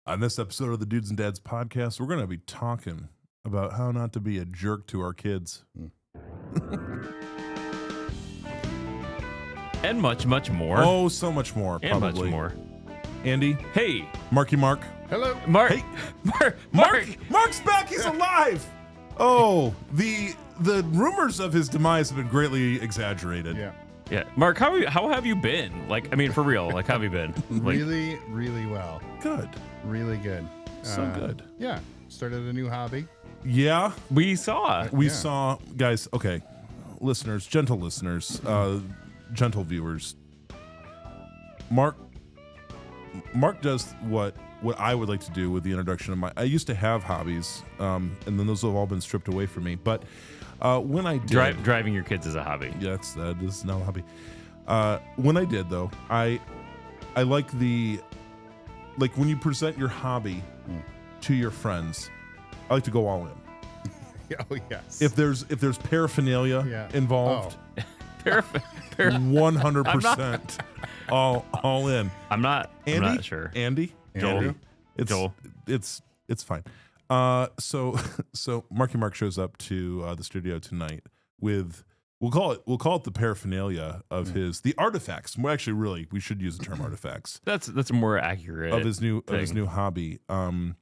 On this episode of the Dudes and Dads podcast, we're going to be talking about how not to be a jerk to our kids. And much, much more. Oh, so much more, and probably. much more. Andy. Hey. Marky Mark. Hello. Mark. Hey. Mark. Mark's back. He's alive. Oh, the rumors of his demise have been greatly exaggerated. Yeah. Mark, how have you been? Like, I mean, for real, like, how have you been? Like, Really, really well. Good. Really good. So good. Yeah. Started a new hobby. Yeah. we saw. We saw, guys, okay, listeners, gentle gentle viewers. Mark does what I would like to do with the introduction of I used to have hobbies, and then those have all been stripped away from me. But when I did, Driving your kids is a hobby. yeah, this is not a hobby. When I did though, I like when you present your hobby to your friends, I like to go all in. Oh, yes. If there's paraphernalia involved, 100% all in. I'm not sure. Andy, Joel. It's fine. So Marky Mark shows up to the studio tonight with we'll call it the paraphernalia of the artifacts. Well, actually, really, we should use the term artifacts. That's more accurate of his new hobby. Now,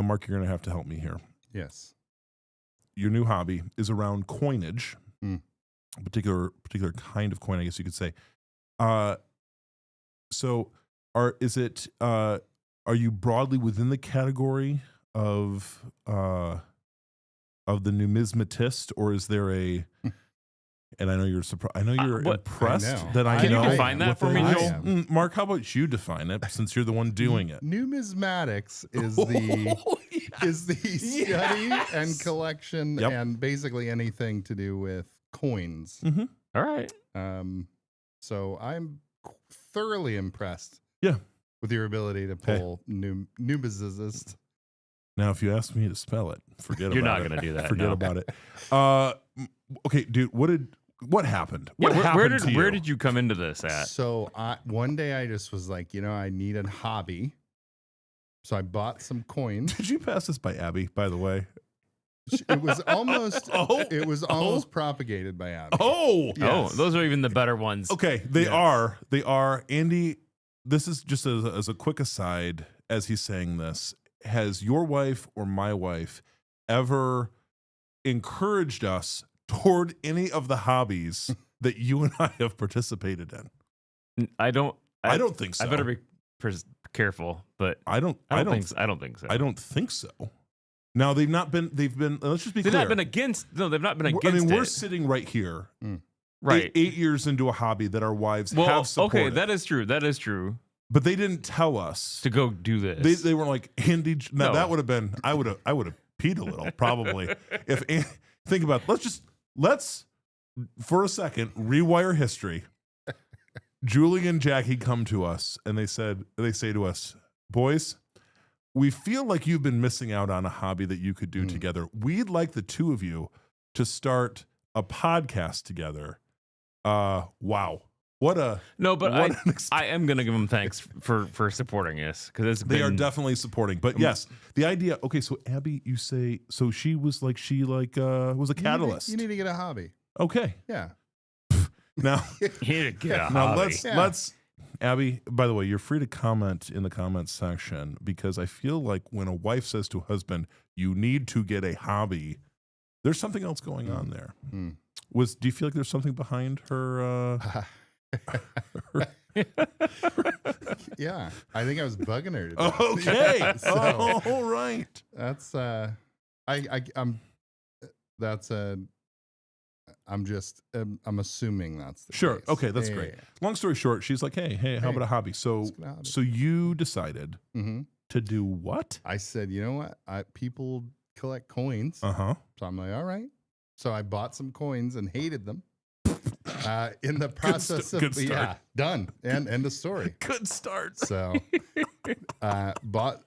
Mark, you're gonna have to help me here. Yes. Your new hobby is around coinage, a particular kind of coin, I guess you could say. So, are you broadly within the category of the numismatist, or is there a? And I know you're surprised. I know you're impressed that I know. Can you define that for me, Joel? Mark, how about you define it, since you're the one doing it? Numismatics is the study and collection and basically anything to do with coins. Mm-hmm. All right. So I'm thoroughly impressed. Yeah. With your ability to pull numismatist. Now, if you ask me to spell it, forget about it. You're not going to do that. Forget about it. Okay, dude, what happened? What happened where did you come into this at? So one day I just was like, I need a hobby. So I bought some coins. Did you pass this by Abby, by the way? It was almost almost propagated by Abby. Oh, yes. Those are even the better ones. Okay, they are. Andy, this is just as a quick aside as he's saying this. Has your wife or my wife ever encouraged us toward any of the hobbies that you and I have participated in? I don't think so. I better be careful, but I don't think so. I don't think so. Now they've been let's just be clear. They've not been against we're sitting right here. Right. 8 years into a hobby that our wives have supported. Okay, that is true. But they didn't tell us to go do this. They weren't like, Andy. No, that would have been. I would have peed a little probably. Think about it. Let's for a second rewire history. Julie and Jackie come to us and they say to us, boys, we feel like you've been missing out on a hobby that you could do together. We'd like the two of you to start a podcast together. Wow. I am going to give them thanks for supporting us, because they are definitely supporting. But yes, the idea. Okay, so Abby, you say so she was a catalyst. You need to get a hobby. Okay. Yeah. Now, let's Abby. By the way, you're free to comment in the comments section, because I feel like when a wife says to a husband, "You need to get a hobby," there's something else going on there. Do you feel like there's something behind her? Yeah, I think I was bugging her today. Okay, all right. That's I'm assuming that's the sure. case. Okay, that's great. Yeah. Long story short, she's like, hey, how about a hobby? So you decided to do what? I said, you know what? People collect coins. So I'm like, all right. So I bought some coins and hated them. In the process done. And end of story. Good start. So I bought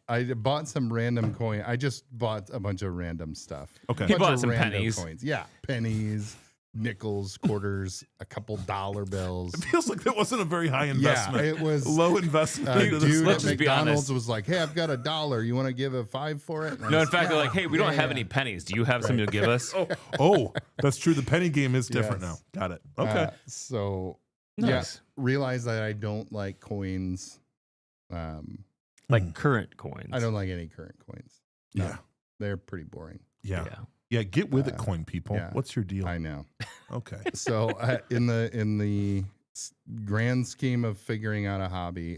some random coin. I just bought a bunch of random stuff. Okay. He bought some pennies. Coins. Yeah, pennies, nickels, quarters, a couple dollar bills. It feels like that wasn't a very high investment. Yeah, it was low investment. Into this dude let's at just be McDonald's honest. was like, "Hey, I've got $1. You want to give a 5 for it?" And I No, in was, fact, they're like, hey, we don't have yeah. any pennies. Do you have something to give us? Oh, that's true. The penny game is different Yes. now. Got it. Okay. So Nice. yeah, realize that I don't like coins. Like current coins. I don't like any current coins. No, Yeah. they're pretty boring. Yeah. Yeah. Yeah. Get with it, coin people. yeah. What's your deal? I know. Okay. So in the grand scheme of figuring out a hobby,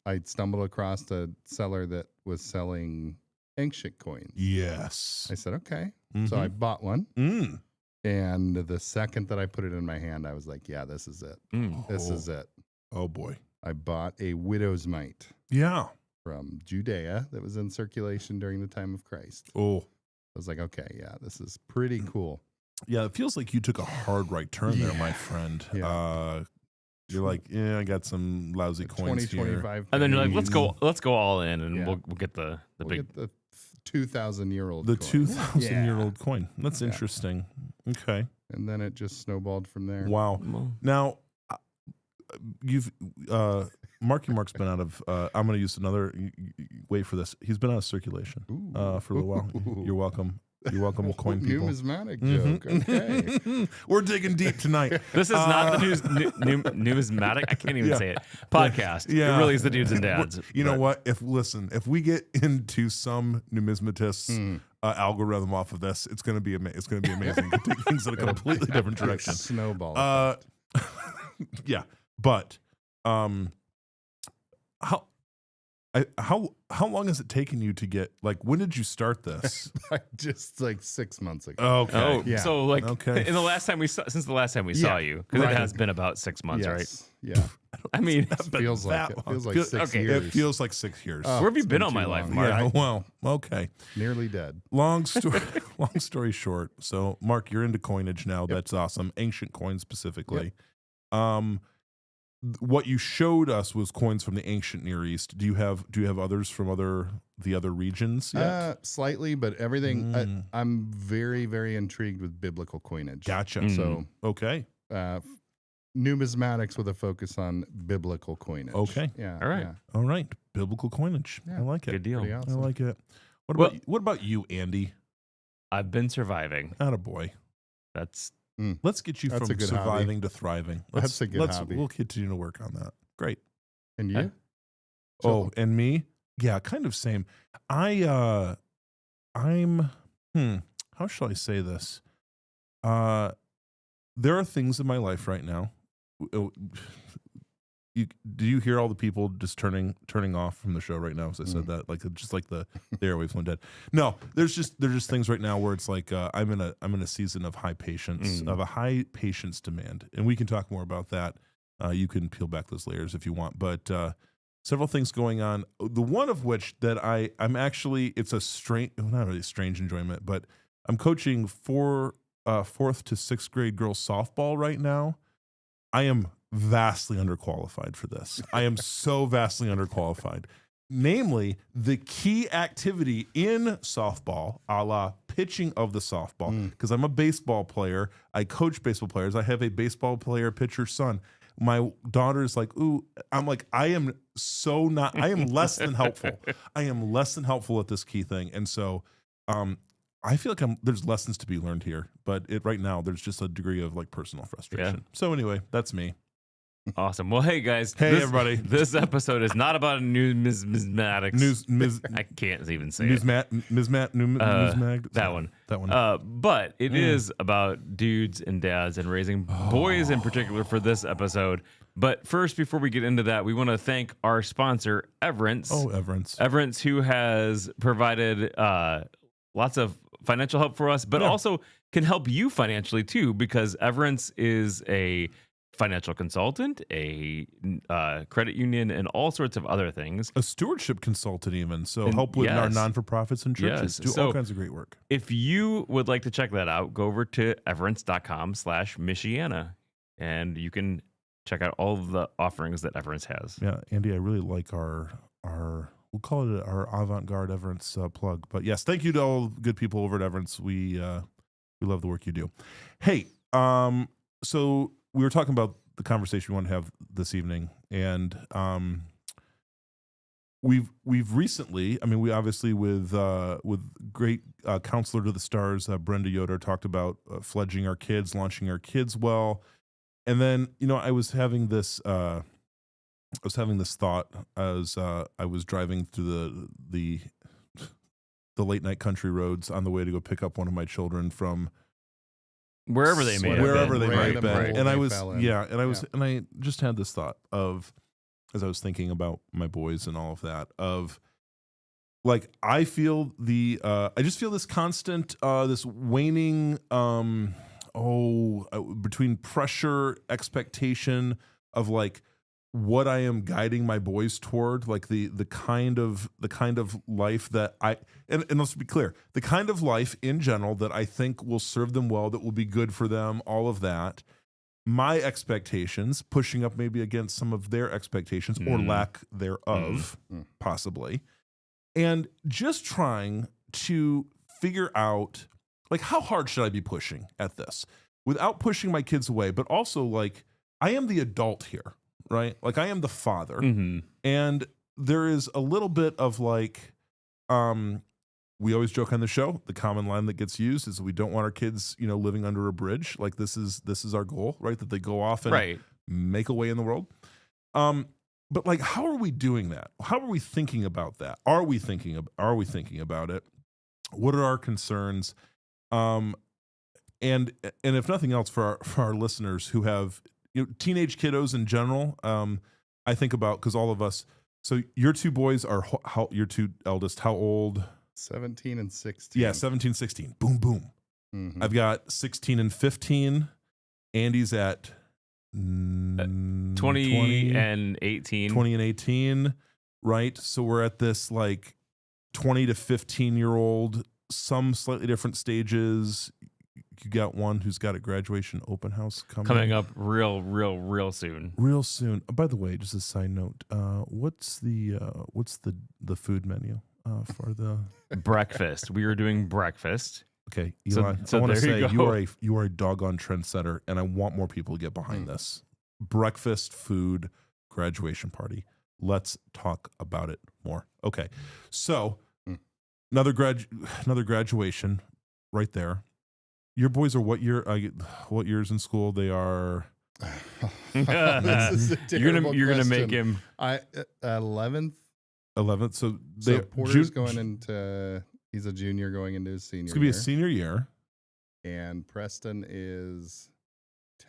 I stumbled across a seller that was selling ancient coins. Yes. I said, okay. So I bought one. Mm. And the second that I put it in my hand, I was like, yeah, this is it. This is it. Oh boy. I bought a widow's mite Yeah. from Judea that was in circulation during the time of Christ. Oh. I was like, okay, yeah, this is pretty cool. Yeah. It feels like you took a hard right turn there, my friend. Yeah. You're like, yeah, I got some lousy coins 20, here. 25 And then you're like, pennies. let's go all in, and Yeah. we'll get the We'll big. get the 2,000-year-old The coin. 2,000-year-old coin. That's interesting. Okay. And then it just snowballed from there. Wow. Well, Now, you've Mark's been out of. I'm going to use another. Wait for this. He's been out of circulation for a little while. You're welcome. You're welcome, coin people. Numismatic joke. Okay. We're digging deep tonight. this is not the numismatic. I can't even say it. Podcast. Yeah. It really is the dudes and dads. You know what? If we get into some numismatists algorithm off of this, it's going to be it's going to be amazing. It could take things in a completely different direction. Snowball. Yeah, but how long has it taken you to get, like, when did you start this? Just like 6 months ago. Okay. Oh, Yeah. so like Okay. in the last time since the last time we saw you, because Right. it has been about 6 months, right? Yeah. I mean, Feels like that it. Feels long. like 6 okay. years. It feels like 6 years. Oh, where have you it's been been all my too life, long. Mark? Yeah. Well, okay. Nearly dead. Long story short. So, Mark, you're into coinage now. That's awesome. Ancient coins specifically. What you showed us was coins from the ancient Near East. Do you have others from the other regions yet? Slightly, but everything. I'm very, very intrigued with biblical coinage. Gotcha. So, Okay. numismatics with a focus on biblical coinage. Okay. Yeah. All right. Yeah. All right. Biblical coinage. Yeah. I like it. Good deal. Pretty I awesome. like it. Well- What about you, Andy? I've been surviving. Attaboy. That's Let's get you That's from a good surviving hobby. to thriving. That's a good hobby. We'll continue to work on that. Great. And you? Huh? Oh, and me? Yeah, kind of same. I'm how shall I say this? There are things in my life right now. Do you hear all the people just turning off from the show right now as I said that? Like, just like the airwaves went dead. No, there's just things right now where it's like I'm in a season of high patience, of a high patience demand. And we can talk more about that. You can peel back those layers if you want, but several things going on. The one of which that I'm actually, it's a strange, not really a strange enjoyment, but I'm coaching 4th to 6th grade girls softball right now. I am vastly underqualified for this. I am so vastly underqualified. Namely, the key activity in softball, a la pitching of the softball, because I'm a baseball player. I coach baseball players. I have a baseball player pitcher son. My daughter is like, ooh, I'm like, I am less than helpful. I am less than helpful at this key thing. And so I feel like there's lessons to be learned here, but right now there's just a degree of like personal frustration. Yeah. So anyway, that's me. awesome. Well, hey guys. Hey, everybody. This episode is not about numismatics. I can't even say it. Newsmag. That one. That one. But it is about dudes and dads and raising boys in particular for this episode. But first, before we get into that, we want to thank our sponsor, Everence. Oh, Everence. Everence, who has provided lots of financial help for us, but also can help you financially too, because Everence is a financial consultant, a credit union, and all sorts of other things. A stewardship consultant even. So And help with our yes. non-for-profits and churches. Yes. Do all So kinds of great work. If you would like to check that out, go over to everence.com/Michiana, and you can check out all of the offerings that Everence has. Yeah, Andy, I really like our we'll call it our avant-garde Everence plug. But yes, thank you to all good people over at Everence. We love the work you do. Hey, So we were talking about the conversation we want to have this evening, and we've recently, I mean, we obviously with great counselor to the stars, Brenda Yoder, talked about fledging our kids, launching our kids well, and then I was having this thought as I was driving through the late night country roads on the way to go pick up one of my children from wherever they may have been. Right. And I was and I just had this thought of, as I was thinking about my boys and all of that, of like I just feel this constant this waning between pressure, expectation of like what I am guiding my boys toward, like the kind of life that and let's be clear, the kind of life in general that I think will serve them well, that will be good for them, all of that. My expectations pushing up maybe against some of their expectations or lack thereof, possibly. And just trying to figure out, like, how hard should I be pushing at this without pushing my kids away, but also like I am the adult here. Right? Like I am the father, and there is a little bit of like, we always joke on the show, the common line that gets used is we don't want our kids, living under a bridge. Like this is our goal, right? That they go off and make a way in the world. But like, how are we doing that? How are we thinking about that? Are we thinking about it? What are our concerns? And if nothing else, for our listeners who have teenage kiddos in general, I think about, because all of us. So your two boys are your two eldest, how old? 17 and 16. Yeah, 17, 16. Boom, boom. Mm-hmm. I've got 16 and 15. Andy's at 20 and 18. 20 and 18, right? So we're at this like 20 to 15-year-old, some slightly different stages. You got one who's got a graduation open house coming up real soon. Real soon. By the way, just a side note, what's the food menu for the breakfast? We are doing breakfast. Okay, Eli, so I want to say you you are a doggone trendsetter, and I want more people to get behind this. Breakfast, food, graduation party. Let's talk about it more. Okay, so another graduation right there. Your boys are what year? What years in school? They are. You're gonna make him 11th. 11th. So Porter's going into. He's a junior going into his senior. It's gonna be a senior year. And Preston is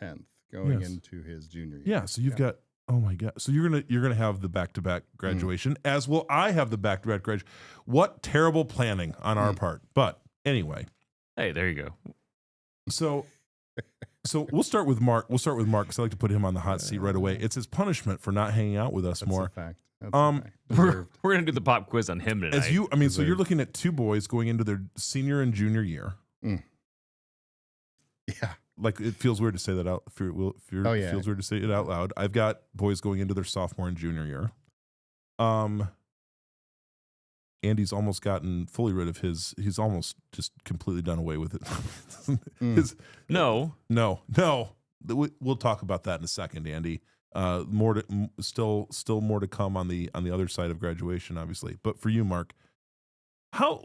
10th going into his junior year. Yeah. So you've got. Oh my God. So you're gonna have the back-to-back graduation, as will I have the back-to-back graduation. What terrible planning on our part. But anyway. Hey, there you go. So we'll start with Mark. We'll start with Mark because I like to put him on the hot seat right away. It's his punishment for not hanging out with us more. That's a fact. We're gonna do the pop quiz on him tonight. So you're looking at two boys going into their senior and junior year. Yeah, like it feels weird to say that out. Feels weird to say it out loud. I've got boys going into their sophomore and junior year. Andy's almost gotten fully rid of his. He's almost just completely done away with it. No. We'll talk about that in a second, Andy. Still more to come on the other side of graduation, obviously. But for you, Mark, how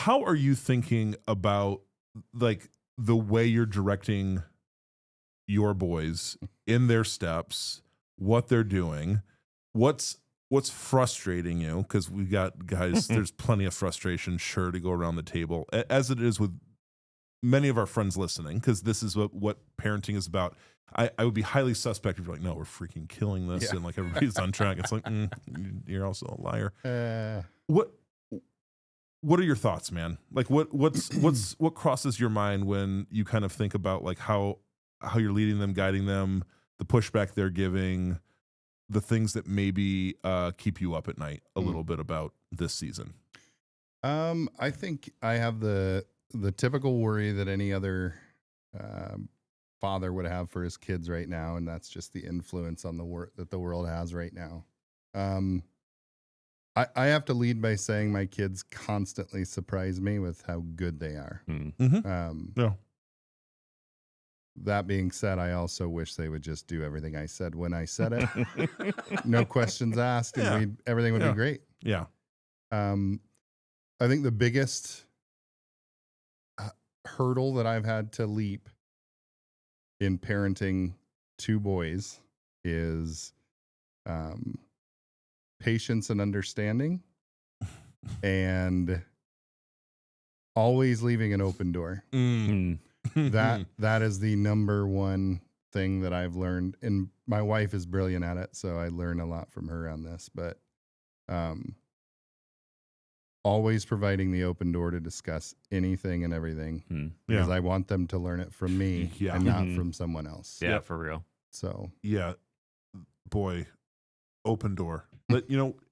are you thinking about like the way you're directing your boys in their steps, what they're doing, what's frustrating you? Because we got guys, there's plenty of frustration, sure, to go around the table, as it is with many of our friends listening, because this is what parenting is about. I would be highly suspect if you're like, no, we're freaking killing this, and like everybody's on track. It's like, you're also a liar. What are your thoughts, man? Like what crosses your mind when you kind of think about like how you're leading them, guiding them, the pushback they're giving, the things that maybe keep you up at night a little bit about this season? I think I have the typical worry that any other father would have for his kids right now, and that's just the influence on that the world has right now. I have to lead by saying my kids constantly surprise me with how good they are. Mm-hmm. that being said, I also wish they would just do everything I said when I said it. No questions asked, and everything would be great. Yeah. I think the biggest hurdle that I've had to leap in parenting 2 boys is patience and understanding, and always leaving an open door. That is the number one thing that I've learned, and my wife is brilliant at it, so I learn a lot from her on this. But always providing the open door to discuss anything and everything, because I want them to learn it from me and not from someone else. Yeah, for real. So boy, open door. But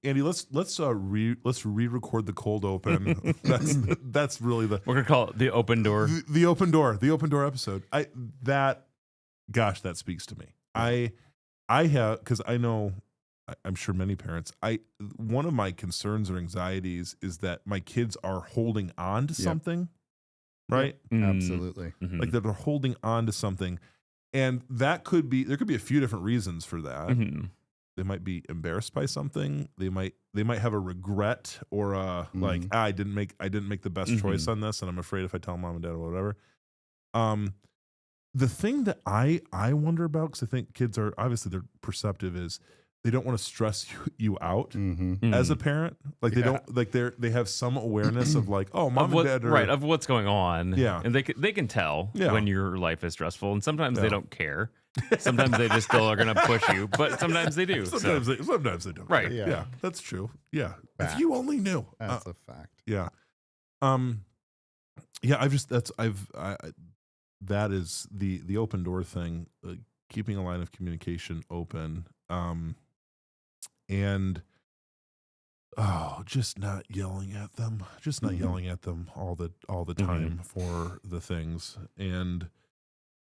Andy, let's re-record the cold open. That's really we're gonna call it the open door. The open door episode. That speaks to me. I have, because I know, I'm sure many parents, one of my concerns or anxieties is that my kids are holding on to something, right? Absolutely. Like that they're holding on to something, and there could be a few different reasons for that. They might be embarrassed by something. They might have a regret or like I didn't make the best choice on this, and I'm afraid if I tell mom and dad or whatever. The thing that I wonder about, because I think kids are obviously they're perceptive, is they don't want to stress you out as a parent. Like they don't, like they have some awareness of like, oh, mom and dad are of what's going on. Yeah, and they can tell when your life is stressful, and sometimes they don't care. Sometimes they just still are going to push you, but sometimes they do. Sometimes they don't. Right. Yeah, that's true. Yeah. Fact. If you only knew. That's a fact. Yeah. Yeah, that is the open door thing, keeping a line of communication open. And just not yelling at them, all the time for the things. And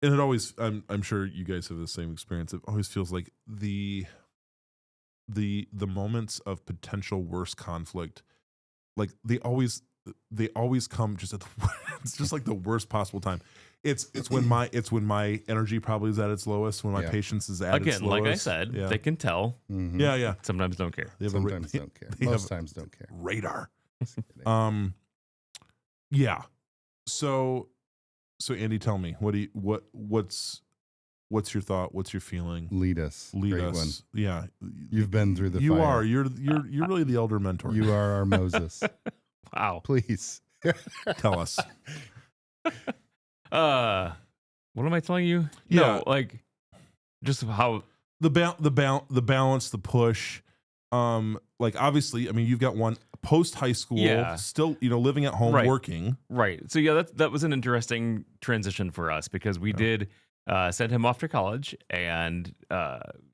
it always, I'm sure you guys have the same experience. It always feels like the moments of potential worst conflict, like they always come just at it's just like the worst possible time. It's when my energy probably is at its lowest, when my patience is at its lowest. Again, like I said, they can tell. Yeah. Sometimes don't care. Sometimes don't care. Most times don't care. Radar. Yeah. So Andy, tell me, what's your thought? What's your feeling? Lead us. Lead Great us. One. Yeah. You've been through the you fire. Are. You're really the elder mentor. You are our Moses. Wow. Please. Tell us. What am I telling you? Yeah. No, like just how the balance, the push. Like obviously, I mean, you've got one post high school, still, living at home, working. Right. So that was an interesting transition for us, because we did send him off to college, and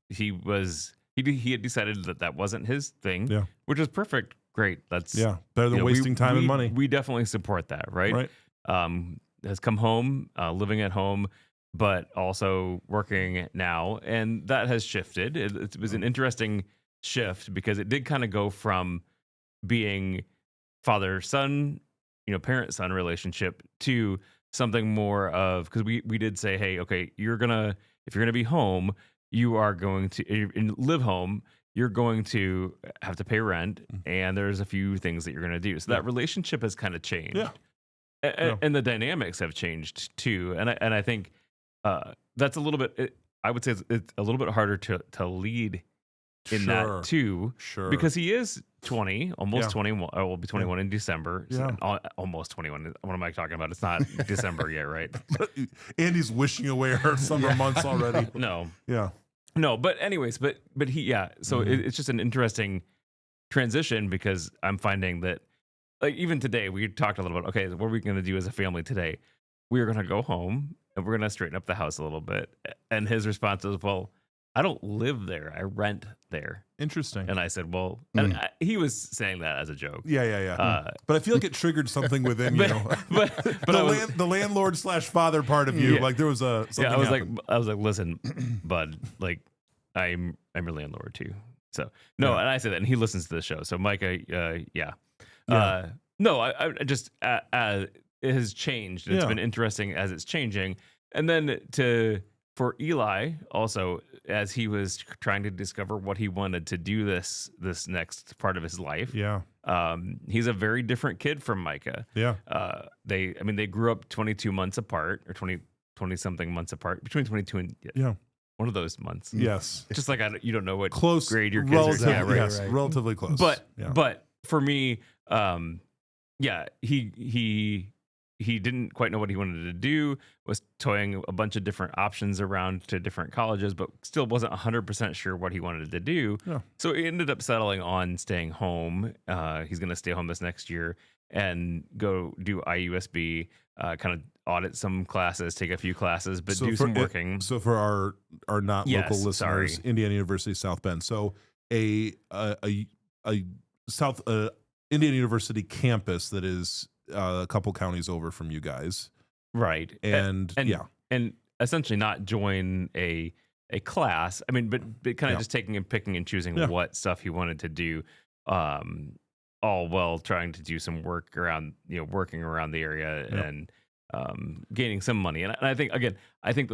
he had decided that wasn't his thing, which is perfect. Great. That's better than wasting time and money. We definitely support that. Right. Has come home, living at home, but also working now, and that has shifted. It was an interesting shift, because it did kind of go from being father-son, parent-son relationship, to something more of, because we did say, hey, okay, if you're gonna be home, you are going to live home, you're going to have to pay rent, and there's a few things that you're going to do. So that relationship has kind of changed. And the dynamics have changed too. And I think that's a little bit, I would say it's a little bit harder to lead in that too. Sure. Because he is 20, almost 21, or will be 21 in December. So almost 21. What am I talking about? It's not December yet, right? Andy's wishing away her summer months already. No. Yeah. No, but anyways, but he, so it's just an interesting transition, because I'm finding that, like, even today, we talked a little bit, okay, what are we going to do as a family today? We are going to go home, and we're going to straighten up the house a little bit. And his response was, well, I don't live there. I rent there. Interesting. And I said, well, and he was saying that as a joke. Yeah. But I feel like it triggered something within you. But the landlord / father part of you, like there was something I was like, listen, bud, like I'm your landlord too. So no, and I said that, and he listens to the show. So Micah, no, I just it has changed. It's been interesting as it's changing, And then for Eli also, as he was trying to discover what he wanted to do this next part of his life. Yeah. He's a very different kid from Micah. Yeah. They grew up 22 months apart, or 20 something months apart, between 22 and one of those months. Yes. Just like you don't know what close grade your kids are. Yeah, right. Yes, right. Relatively close. But for me, he didn't quite know what he wanted to do, was toying a bunch of different options around to different colleges, but still wasn't 100% sure what he wanted to do. Yeah. So he ended up settling on staying home. He's going to stay home this next year and go do IUSB, kind of audit some classes, take a few classes, but do some working. So for our not local listeners, Indiana University, South Bend. So a South Indiana University campus that is a couple counties over from you guys, right? And essentially not join a class. I mean, but kind of just taking and picking and choosing what stuff he wanted to do, all while trying to do some work around, working around the area and gaining some money. And I think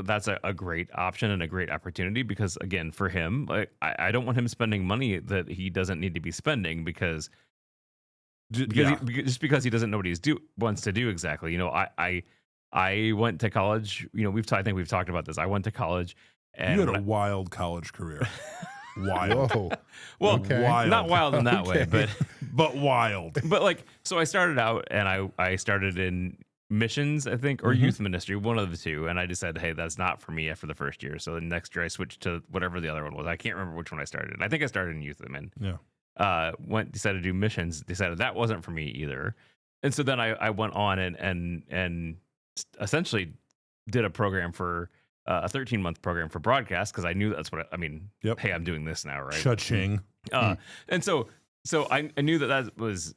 that's a great option and a great opportunity, because again, for him, like I don't want him spending money that he doesn't need to be spending because because he doesn't know what he wants to do exactly. I went to college. I think we've talked about this. I went to college, and you had a wild college career. Wild. Whoa. Well, wild. Not wild in that way, but wild. But so I started out, and I started in missions, I think, or youth ministry, one of the two. And I decided, hey, that's not for me after the first year. So the next year I switched to whatever the other one was. I can't remember which one I started. I think I started in youth admin. Yeah. Decided to do missions, decided that wasn't for me either. And so then I went on and essentially did a program for a 13-month program for broadcast, because I knew that's what hey, I'm doing this now, right? Cha-ching. And so I knew that was,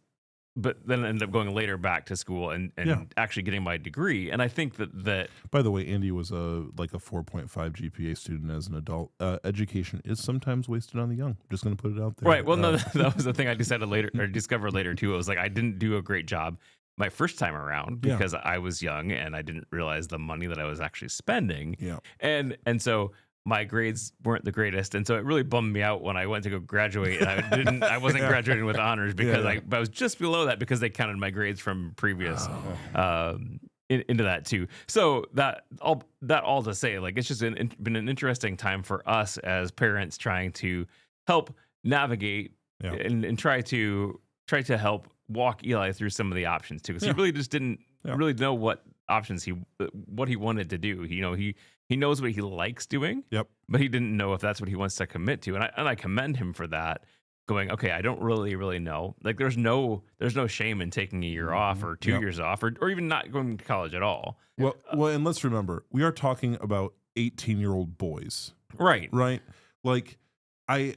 but then I ended up going later back to school and actually getting my degree. And I think that by the way, Andy was a 4.5 GPA student as an adult. Education is sometimes wasted on the young. Just going to put it out there. Right. Well, no, that was the thing I decided later, or discovered later too. It was like I didn't do a great job my first time around because I was young and I didn't realize the money that I was actually spending. Yeah. And so my grades weren't the greatest, and so it really bummed me out when I went to go graduate, and I wasn't graduating with honors because I was just below that, because they counted my grades from previous into that too. So that all to say, like, it's just been an interesting time for us as parents trying to help navigate and try to help walk Eli through some of the options too, because he really just didn't really know what options he wanted to do. He knows what he likes doing, but he didn't know if that's what he wants to commit to. And I commend him for that, going, okay, I don't really know. Like, there's no shame in taking a year off or 2 years off, or even not going to college at all. Well, and let's remember, we are talking about 18-year-old boys. Right. Like, and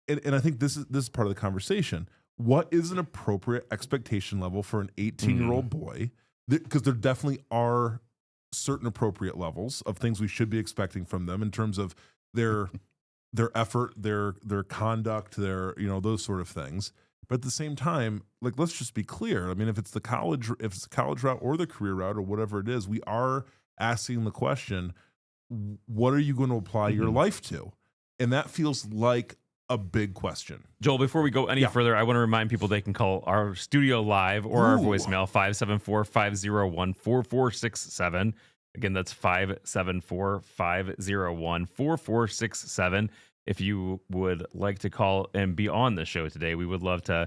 I think this is part of the conversation. What is an appropriate expectation level for an 18-year-old boy? Because there definitely are certain appropriate levels of things we should be expecting from them in terms of their effort, their conduct, their those sort of things. But at the same time, like, let's just be clear. I mean, if it's the college route or the career route or whatever it is, we are asking the question, what are you going to apply your life to? And that feels like a big question. Joel, before we go any further, I want to remind people they can call our studio live or our voicemail, 574-501-4467. Again, that's 574-501-4467. If you would like to call and be on the show today, we would love to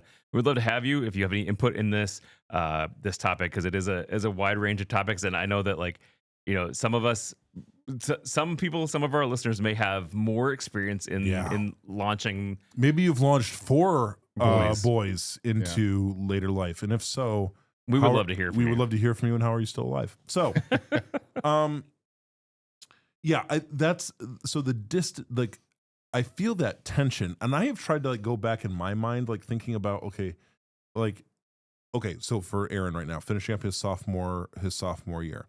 have you. If you have any input in this topic, because it is a wide range of topics, and I know that, like, some of us, some of our listeners may have more experience in launching. Maybe you've launched 4 boys into later life, and if so, we would love to hear from you. We would love to hear from you, and how are you still alive? So, I feel that tension, and I have tried to, like, go back in my mind, like, thinking about, okay, so for Aaron right now, finishing up his sophomore year,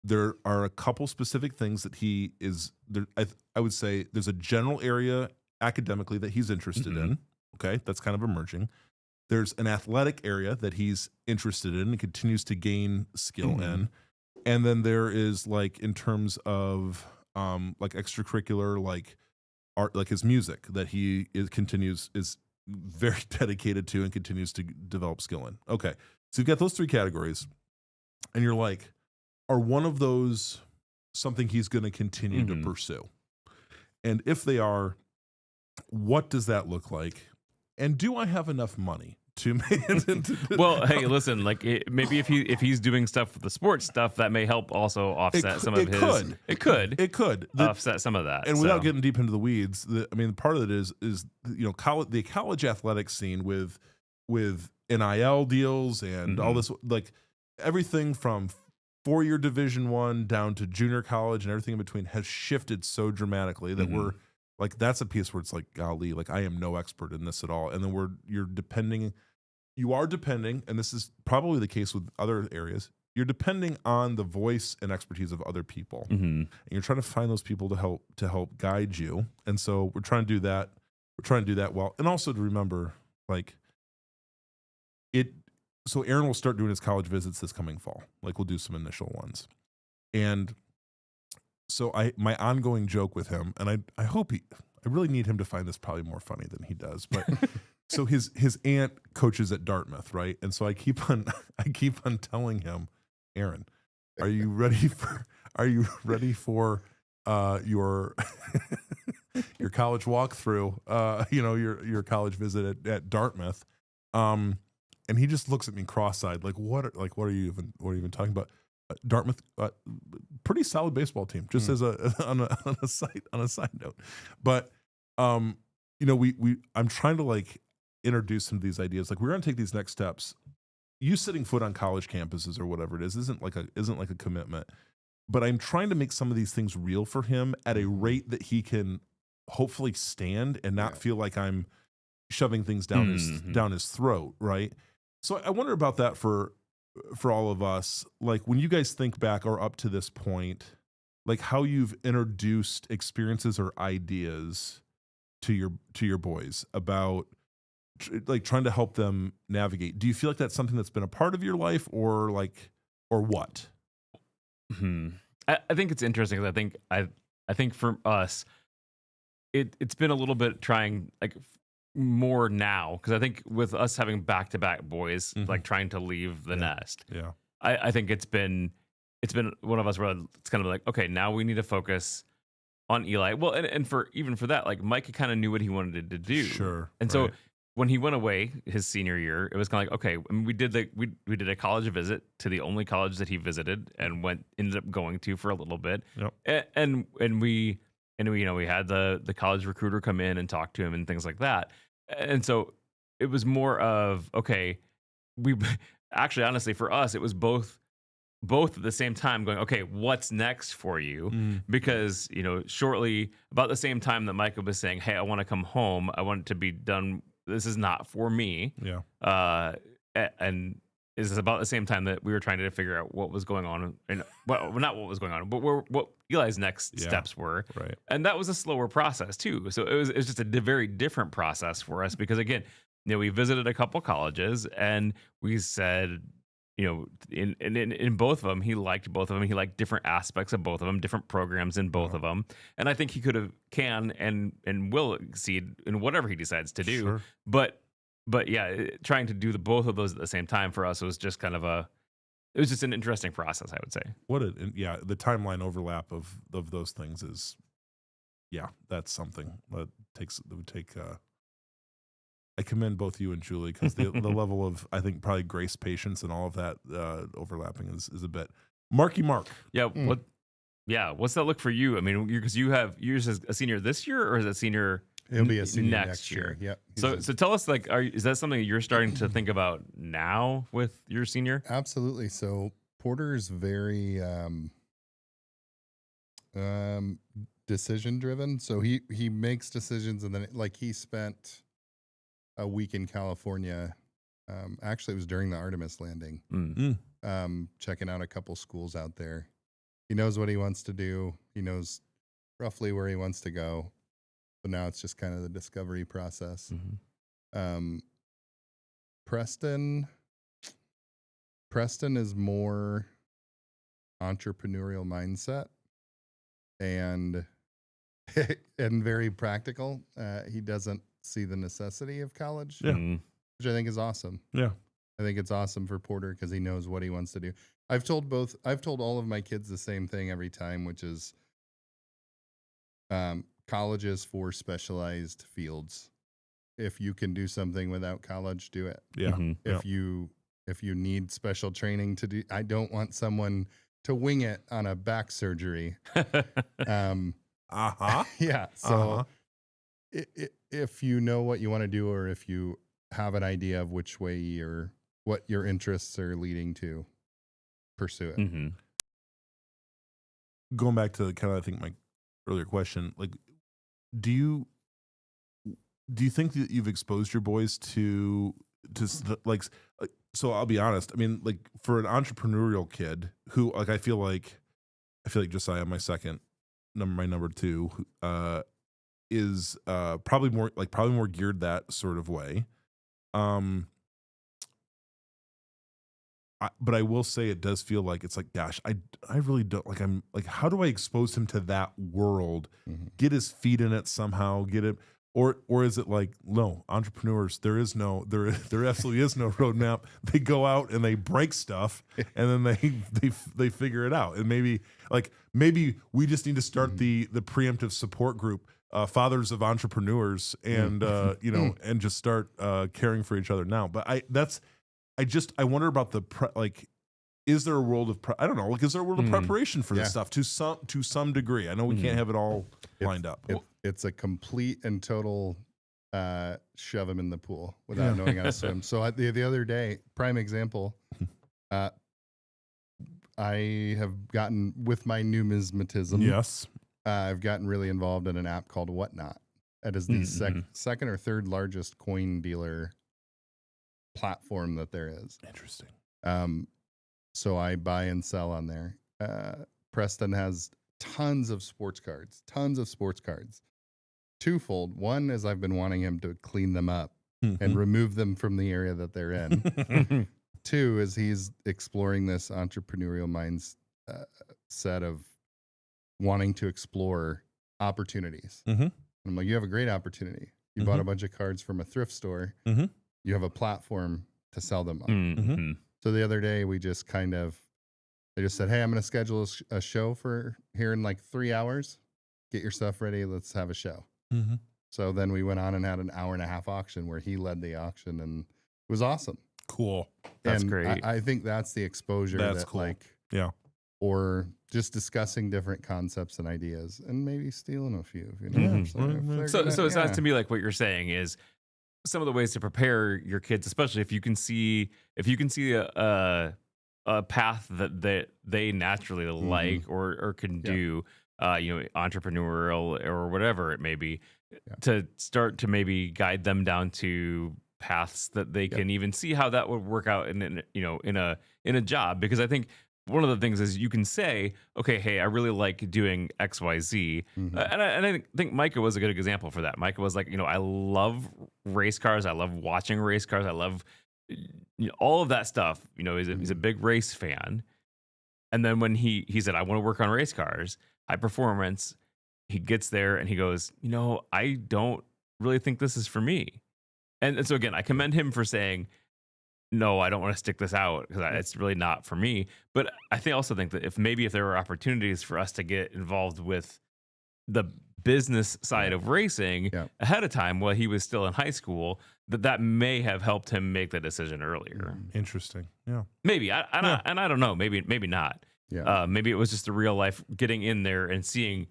there are a couple specific things that he is there. I would say there's a general area academically that he's interested in. Okay, that's kind of emerging. There's an athletic area that he's interested in and continues to gain skill in. And then there is like in terms of like extracurricular, like art, like his music that he is very dedicated to and continues to develop skill in. Okay, so you've got those 3 categories, and you're like, are one of those something he's going to continue to pursue? And if they are, what does that look like? And do I have enough money to well, hey, listen, like maybe if he's doing stuff with the sports stuff, that may help also offset some of his. It could offset some of that. And without getting deep into the weeds, I mean, part of it is the college athletic scene with NIL deals and all this, like everything from 4-year Division I down to junior college and everything in between has shifted so dramatically that we're like, that's a piece where it's like, golly, like I am no expert in this at all. And then you are depending, and this is probably the case with other areas, you're depending on the voice and expertise of other people. And you're trying to find those people to help guide you. And so we're trying to do that. We're trying to do that well. And also to remember, like, so Aaron will start doing his college visits this coming fall. Like, we'll do some initial ones. And so my ongoing joke with him, and I hope I really need him to find this probably more funny than he does, but so his aunt coaches at Dartmouth, right? And so I keep on telling him, Aaron, are you ready for your your college walkthrough, your college visit at Dartmouth? And he just looks at me cross-eyed, like, what are you even talking about? Dartmouth, pretty solid baseball team, just as on a side note. But I'm trying to like introduce some of these ideas. Like, we're going to take these next steps. You setting foot on college campuses or whatever it is isn't like a commitment. But I'm trying to make some of these things real for him at a rate that he can hopefully stand and not feel like I'm shoving things down his throat, right? So I wonder about that for all of us. Like, when you guys think back or up to this point, like how you've introduced experiences or ideas to your boys about like trying to help them navigate. Do you feel like that's something that's been a part of your life or what? I think it's interesting because I think for us, it's been a little bit trying like more now, because I think with us having back-to-back boys, like trying to leave the nest, I think it's been one of us where it's kind of like, okay, now we need to focus on Eli. Well, and for that, like Mike kind of knew what he wanted to do, sure, and so when he went away his senior year, it was kind of like, okay, I mean, we did a college visit to the only college that he visited and ended up going to for a little bit, and we had the college recruiter come in and talk to him and things like that. And so it was more of, okay, we actually, honestly, for us, it was both at the same time going, okay, what's next for you? Because, shortly about the same time that Micah was saying, hey, I want to come home. I want it to be done. This is not for me. Yeah. And is about the same time that we were trying to figure out what was going on, and well, not what was going on, but what Eli's next steps were. Right. And that was a slower process too. So it was just a very different process for us because, again, we visited a couple colleges and we said, in both of them, he liked both of them. He liked different aspects of both of them, different programs in both of them. And I think he can and will exceed in whatever he decides to do. Sure. But yeah, trying to do both of those at the same time for us was just kind of it was just an interesting process, I would say. The timeline overlap of those things is, that's something that would take. I commend both you and Julie because the level of, I think, probably grace, patience, and all of that overlapping is a bit. Marky Mark. Yeah. What's that look for you? I mean, because you're a senior this year, or is it senior? He'll be a senior next year. Yep. So tell us, like, is that something you're starting to think about now with your senior? Absolutely. So Porter's very decision driven. So he makes decisions, and then he spent a week in California. Actually, it was during the Artemis landing. Checking out a couple schools out there. He knows what he wants to do. He knows roughly where he wants to go. But now it's just kind of the discovery process. Preston is more entrepreneurial mindset and very practical. He doesn't see the necessity of college, Yeah. which I think is awesome. Yeah. I think it's awesome for Porter because he knows what he wants to do. I've told all of my kids the same thing every time, which is colleges for specialized fields. If you can do something without college, do it. Yeah. If you need special training to do, I don't want someone to wing it on a back surgery. Yeah. So if you know what you want to do, or if you have an idea of which way what your interests are leading to, pursue it. Going back to kind of, I think, my earlier question, like, do you think that you've exposed your boys to like, so I'll be honest. I mean, like, for an entrepreneurial kid who, like, I feel like Josiah, my number two, is probably more geared that sort of way. But I will say it does feel like it's like, gosh, I really don't like. I'm like, how do I expose him to that world? Get his feet in it somehow. Get him. Or is it like, no, entrepreneurs, there absolutely is no roadmap. They go out and they break stuff, and then they figure it out. And maybe we just need to start the preemptive support group, fathers of entrepreneurs, and and just start caring for each other now. But I wonder about is there a world of I don't know, like, is there a world of preparation for this stuff to some degree? I know we can't have it all lined up. It's a complete and total shove him in the pool without knowing how to swim. So the other day, prime example, I have gotten, with my numismatism. Yes, I've gotten really involved in an app called Whatnot. That is the second or third largest coin dealer platform that there is. Interesting. So I buy and sell on there. Preston has tons of sports cards. Twofold. One is I've been wanting him to clean them up and remove them from the area that they're in. Two is he's exploring this entrepreneurial mindset of wanting to explore opportunities. And I'm like, you have a great opportunity. You bought a bunch of cards from a thrift store. You have a platform to sell them on. So the other day they just said, hey, I'm going to schedule a show for here in like 3 hours. Get your stuff ready. Let's have a show. So then we went on and had an 1.5-hour auction where he led the auction, and it was awesome. Cool. That's and great. I think that's the exposure. That's cool. Or just discussing different concepts and ideas, and maybe stealing a few. So it sounds to me like what you're saying is some of the ways to prepare your kids, especially if you can see a path that they naturally like or can do, entrepreneurial or whatever it may be, to start to maybe guide them down to paths that they can even see how that would work out in a job. Because I think one of the things is you can say, okay, hey, I really like doing X, Y, Z. And I think Micah was a good example for that. Micah was like, I love race cars. I love watching race cars. I love all of that stuff. He's a big race fan. And then when he said, I want to work on race cars, high performance, he gets there and he goes, I don't really think this is for me. And so again, I commend him for saying, no, I don't want to stick this out because it's really not for me. But I also think that if there were opportunities for us to get involved with the business side of racing ahead of time while he was still in high school, that may have helped him make the decision earlier. Interesting. Yeah. Maybe. And I don't know. Maybe not. Yeah. Maybe it was just the real life getting in there and seeing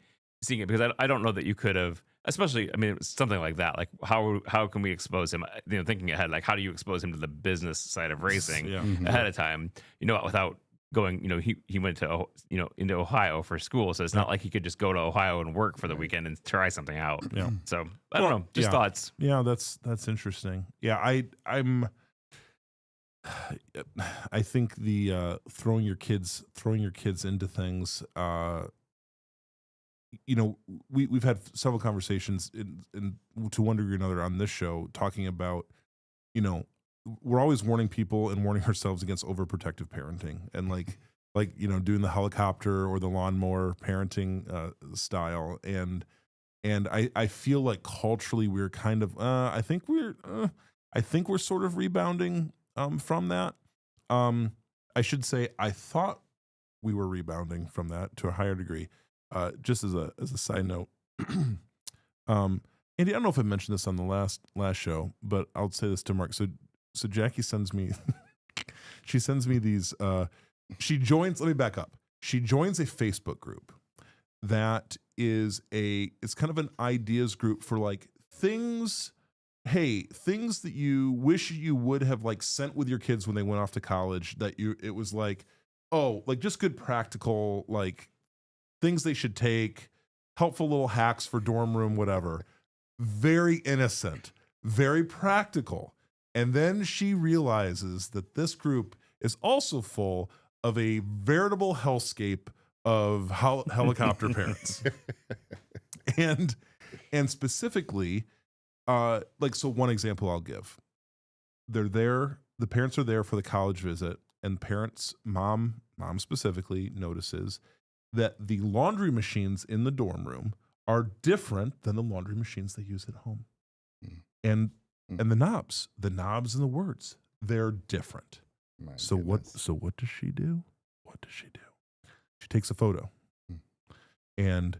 it, because I don't know that you could have, especially, something like that. Like how can we expose him? Thinking ahead, like how do you expose him to the business side of racing ahead of time? Without going. He went to into Ohio for school, so it's not like he could just go to Ohio and work for the weekend and try something out. Yeah. So I don't know. Just thoughts. Yeah, that's interesting. Yeah, I think the throwing your kids into things. We've had several conversations in to one degree or another on this show talking about, we're always warning people and warning ourselves against overprotective parenting. And like, like, you know, doing the helicopter or the lawnmower parenting style. And I feel like culturally we're kind of, I think we're sort of rebounding from that. I should say, I thought we were rebounding from that to a higher degree. Just as a side note, Andy, I don't know if I mentioned this on the last show, but I'll say this to Mark. So Jackie sends me, she sends me these. She joins. Let me back up. She joins a Facebook group that is it's kind of an ideas group for like things. Hey, things that you wish you would have like sent with your kids when they went off to college. It was like, oh, like just good practical like things they should take, helpful little hacks for dorm room, whatever. Very innocent, very practical. And then she realizes that this group is also full of a veritable hellscape of helicopter parents. And specifically, like, so one example I'll give. They're there, the parents are there for the college visit, and mom specifically notices that the laundry machines in the dorm room are different than the laundry machines they use at home. And the knobs and the words, they're different. So what does she do? She takes a photo and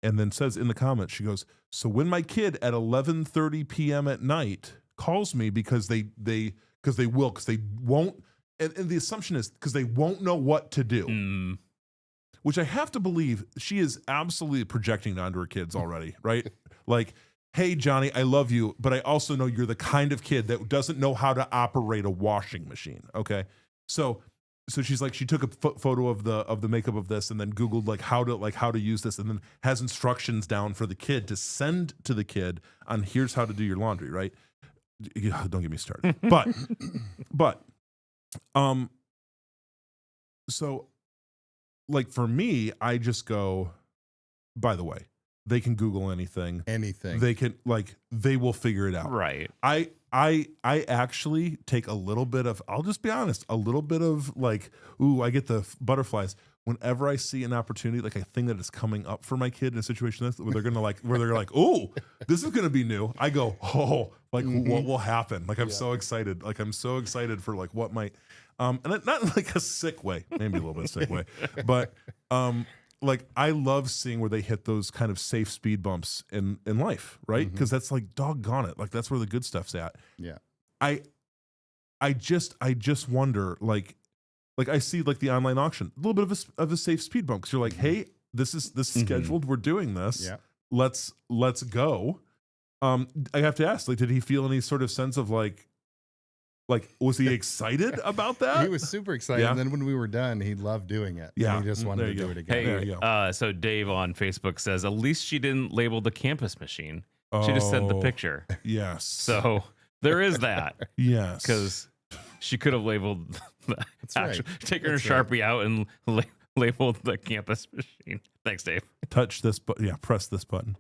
then says in the comments, she goes, so when my kid at 11:30 p.m. at night calls me because they won't, and the assumption is because they won't know what to do, which I have to believe she is absolutely projecting onto her kids already, right? Like, hey, Johnny, I love you, but I also know you're the kind of kid that doesn't know how to operate a washing machine, okay? So she's like, she took a photo of the makeup of this and then Googled how to use this, and then has instructions down for the kid to send to the kid on here's how to do your laundry, right? Don't get me started. But so like for me, I just go, by the way, they can Google anything. They can, like, they will figure it out. Right. I actually take a little bit of, I'll just be honest, a little bit of like, ooh, I get the butterflies whenever I see an opportunity, like a thing that is coming up for my kid in a situation where they're like, oh, this is going to be new. I go, oh, like what will happen? Like, I'm so excited. Like, I'm so excited for like what might, and not in like a sick way, maybe a little bit sick way, but, like, I love seeing where they hit those kind of safe speed bumps in life, right? Because that's like, doggone it, like that's where the good stuff's at. Yeah. I just wonder, like I see like the online auction, a little bit of a safe speed bump, because you're like, hey, this is scheduled, we're doing this. Yeah. Let's go. I have to ask, like, did he feel any sort of sense of like, was he excited about that? He was super excited. And then when we were done, he loved doing it. Yeah. And he just wanted to do it again. Hey, there you go. So Dave on Facebook says, at least she didn't label the campus machine. She just sent the picture. Yes. So there is that. Yes. Because she could have labeled That's right. taken her Sharpie out and labeled the campus machine. Thanks, Dave. Touch this button. Yeah, press this button.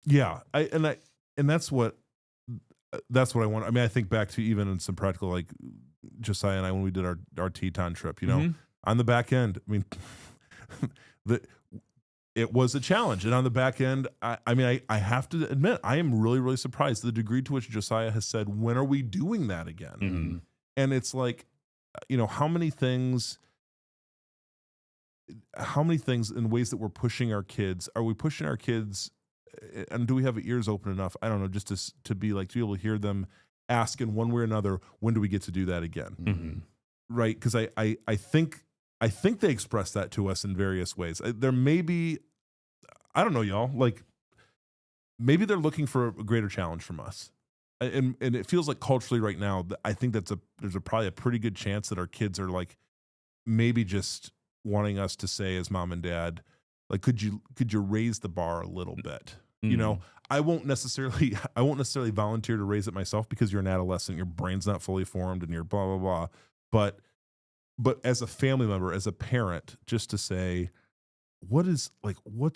Yeah. And that's what I want. I mean, I think back to even in some practical, like Josiah and I, when we did our Teton trip, you know, on the back end, I mean, it was a challenge. And on the back end, I have to admit, I am really, really surprised the degree to which Josiah has said, when are we doing that again? And it's like, you know, how many things in ways that we're pushing our kids, are we pushing our kids, and do we have ears open enough? I don't know, just to be like, to be able to hear them ask in one way or another, when do we get to do that again? Right? Because I think they express that to us in various ways. There may be, I don't know, y'all, like maybe they're looking for a greater challenge from us. And it feels like culturally right now, I think there's probably a pretty good chance that our kids are like maybe just wanting us to say as mom and dad, like, could you raise the bar a little bit? You know, I won't necessarily volunteer to raise it myself, because you're an adolescent, your brain's not fully formed, and you're blah blah blah. But as a family member, as a parent, just to say, what's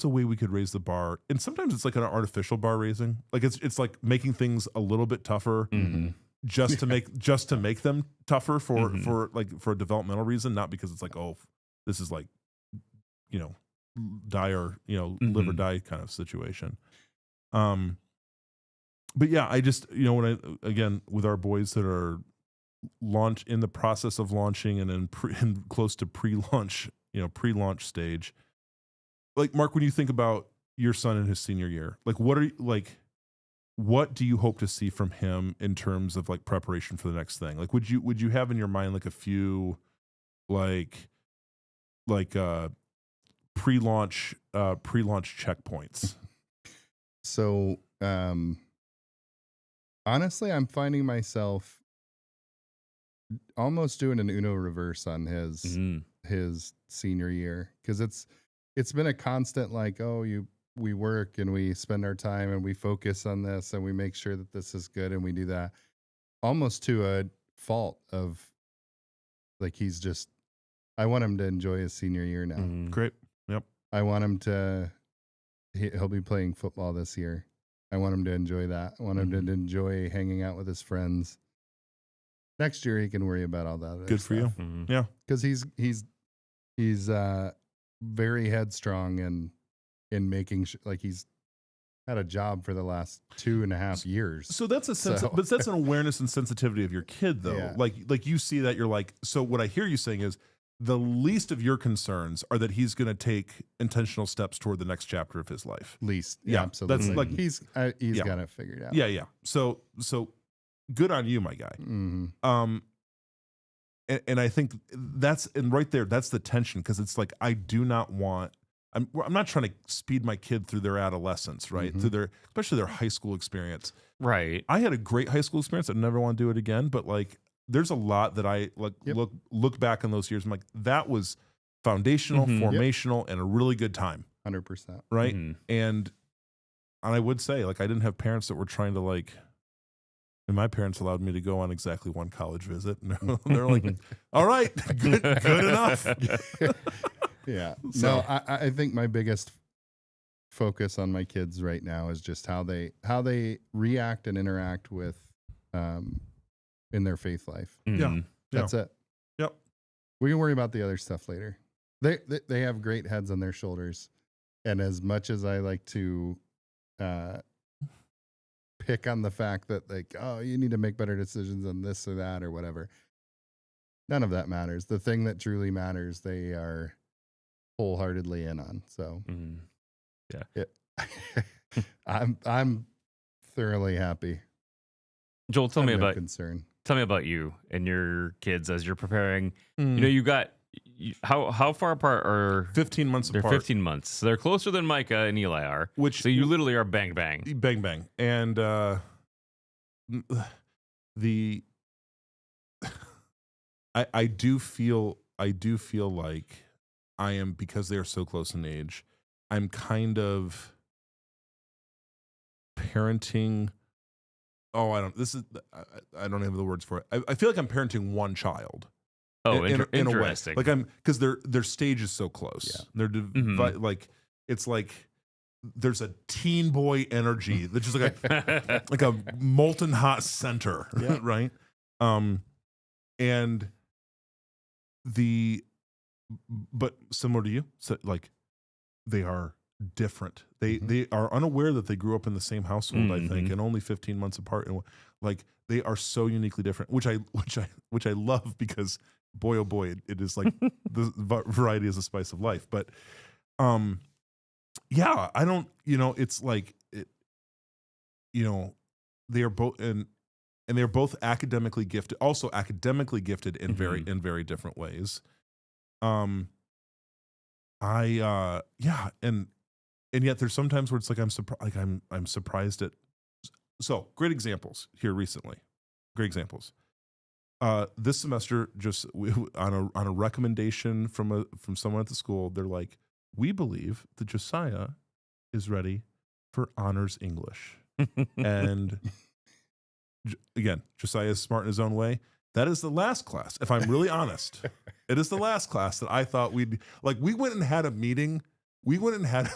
a way we could raise the bar? And sometimes it's like an artificial bar raising, like it's like making things a little bit tougher. just to make them tougher for a developmental reason, not because it's like, oh, this is like, die or live or die kind of situation. But yeah, I just when again with our boys that are in the process of launching and close to pre-launch stage, like Mark, when you think about your son in his senior year, like what do you hope to see from him in terms of like preparation for the next thing? Like, would you have in your mind like a few like pre-launch checkpoints? So honestly, I'm finding myself almost doing an Uno reverse on his senior year, because it's been a constant like, we work and we spend our time and we focus on this and we make sure that this is good and we do that almost to a fault of like, I want him to enjoy his senior year now. Great. Yep. I want him he'll be playing football this year. I want him to enjoy that. I want him to enjoy hanging out with his friends. Next year he can worry about all that. Good for you. Yeah. Because he's very headstrong in making like he's had a job for the last 2.5 years. So that's but that's an awareness and sensitivity of your kid though. Yeah. Like you see that, you're like, so what I hear you saying is the least of your concerns are that he's going to take intentional steps toward the next chapter of his life. Yeah, absolutely. That's like he's got it figured out. Yeah. So good on you, my guy. Mm-hmm. And I think right there, that's the tension, because it's like, I do not want. I'm not trying to speed my kid through their adolescence, right? Mm-hmm. Through especially their high school experience. Right. I had a great high school experience. I'd never want to do it again, but like, there's a lot that I look back on those years. I'm like, that was foundational, formational, and a really good time. 100%. Right. And I would say, like, I didn't have parents that were trying to like, and my parents allowed me to go on exactly one college visit. And they're like, all right, good enough. Yeah. So, no, I think my biggest focus on my kids right now is just how they react and interact with in their faith life. Yeah. That's it. Yep. We can worry about the other stuff later. They have great heads on their shoulders. And as much as I like to pick on the fact that like, oh, you need to make better decisions on this or that or whatever, none of that matters. The thing that truly matters, they are wholeheartedly in on. So I'm thoroughly happy. Joel, tell me about you and your kids as you're preparing. You got how far apart are 15 months apart? They're 15 months. So they're closer than Micah and Eli are. So you literally are bang bang. Bang bang. And I do feel like I am, because they are so close in age, I'm kind of parenting. I don't have the words for it. I feel like I'm parenting one child. Oh, in interesting. A way. Like because their stage is so close. Yeah. They're like, it's like there's a teen boy energy that's just like like a molten hot center, right? And but similar to you, so like they are different. They are unaware that they grew up in the same household, I think, and only 15 months apart, and like they are so uniquely different, which I love, because boy oh boy, it is like the variety is the spice of life. But yeah, I don't, it's like it, they are both and they're both academically gifted, in very different ways. And yet there's sometimes where it's like I'm surprised at. So great examples here recently. Great examples. This semester, just on a recommendation from someone at the school, they're like, we believe that Josiah is ready for honors English. And again, Josiah is smart in his own way. That is the last class. If I'm really honest, it is the last class that I thought we went and had a meeting. We went and had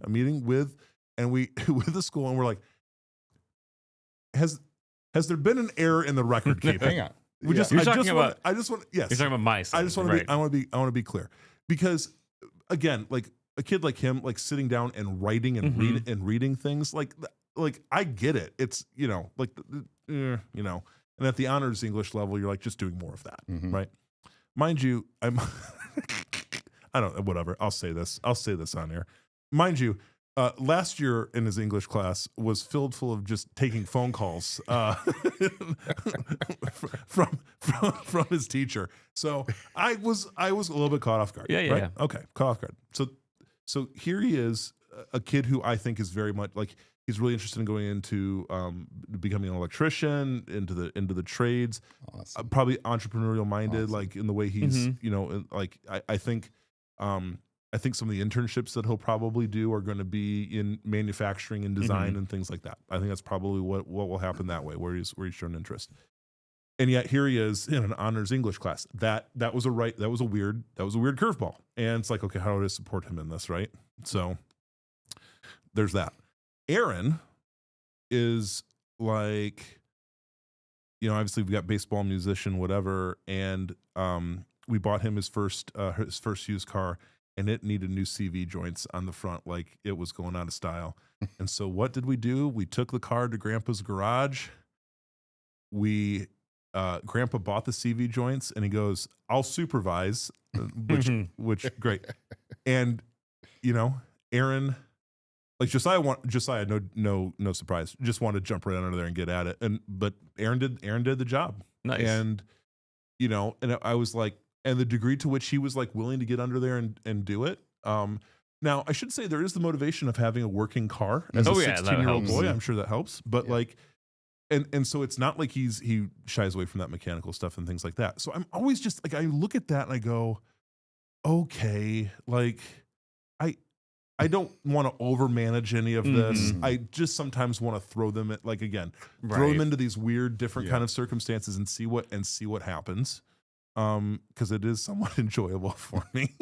a meeting with the school, and we're like, has Has there been an error in the record keeping? Hang on. I just want. Yes. You're talking about my son. I just want to be. I want to be clear, because again, like a kid like him, like sitting down and writing and reading things, like I get it. It's and at the honors English level, you're like just doing more of that, right? Mind you, I don't know, whatever. I'll say this on air. Mind you, last year in his English class was filled full of just taking phone calls from his teacher. So I was a little bit caught off guard. Yeah. Okay, caught off guard. So here he is, a kid who I think is very much like he's really interested in going into becoming an electrician, into the trades. Awesome. Probably entrepreneurial minded, like in the way he's I think some of the internships that he'll probably do are going to be in manufacturing and design and things like that. I think that's probably what will happen that way, where he's shown interest. And yet here he is in an honors English class. That was a weird curveball. And it's like, okay, how do I support him in this, right? So there's that. Aaron is like, obviously we've got baseball, musician, whatever, and we bought him his first used car, and it needed new CV joints on the front, like it was going out of style. And so what did we do? We took the car to Grandpa's garage. Grandpa bought the CV joints, and he goes, "I'll supervise," which great. And Aaron, like Josiah, no surprise, just wanted to jump right under there and get at it. But Aaron did the job. Nice. And and I was like, and the degree to which he was like willing to get under there and do it. Now I should say there is the motivation of having a working car as a 16-year-old boy. I'm sure that helps. But and so it's not like he shies away from that mechanical stuff and things like that. So I'm always just like, I look at that and I go, okay, like I don't want to overmanage any of this. I just sometimes want to throw them throw them into these weird, different kind of circumstances and see what happens. Because it is somewhat enjoyable for me.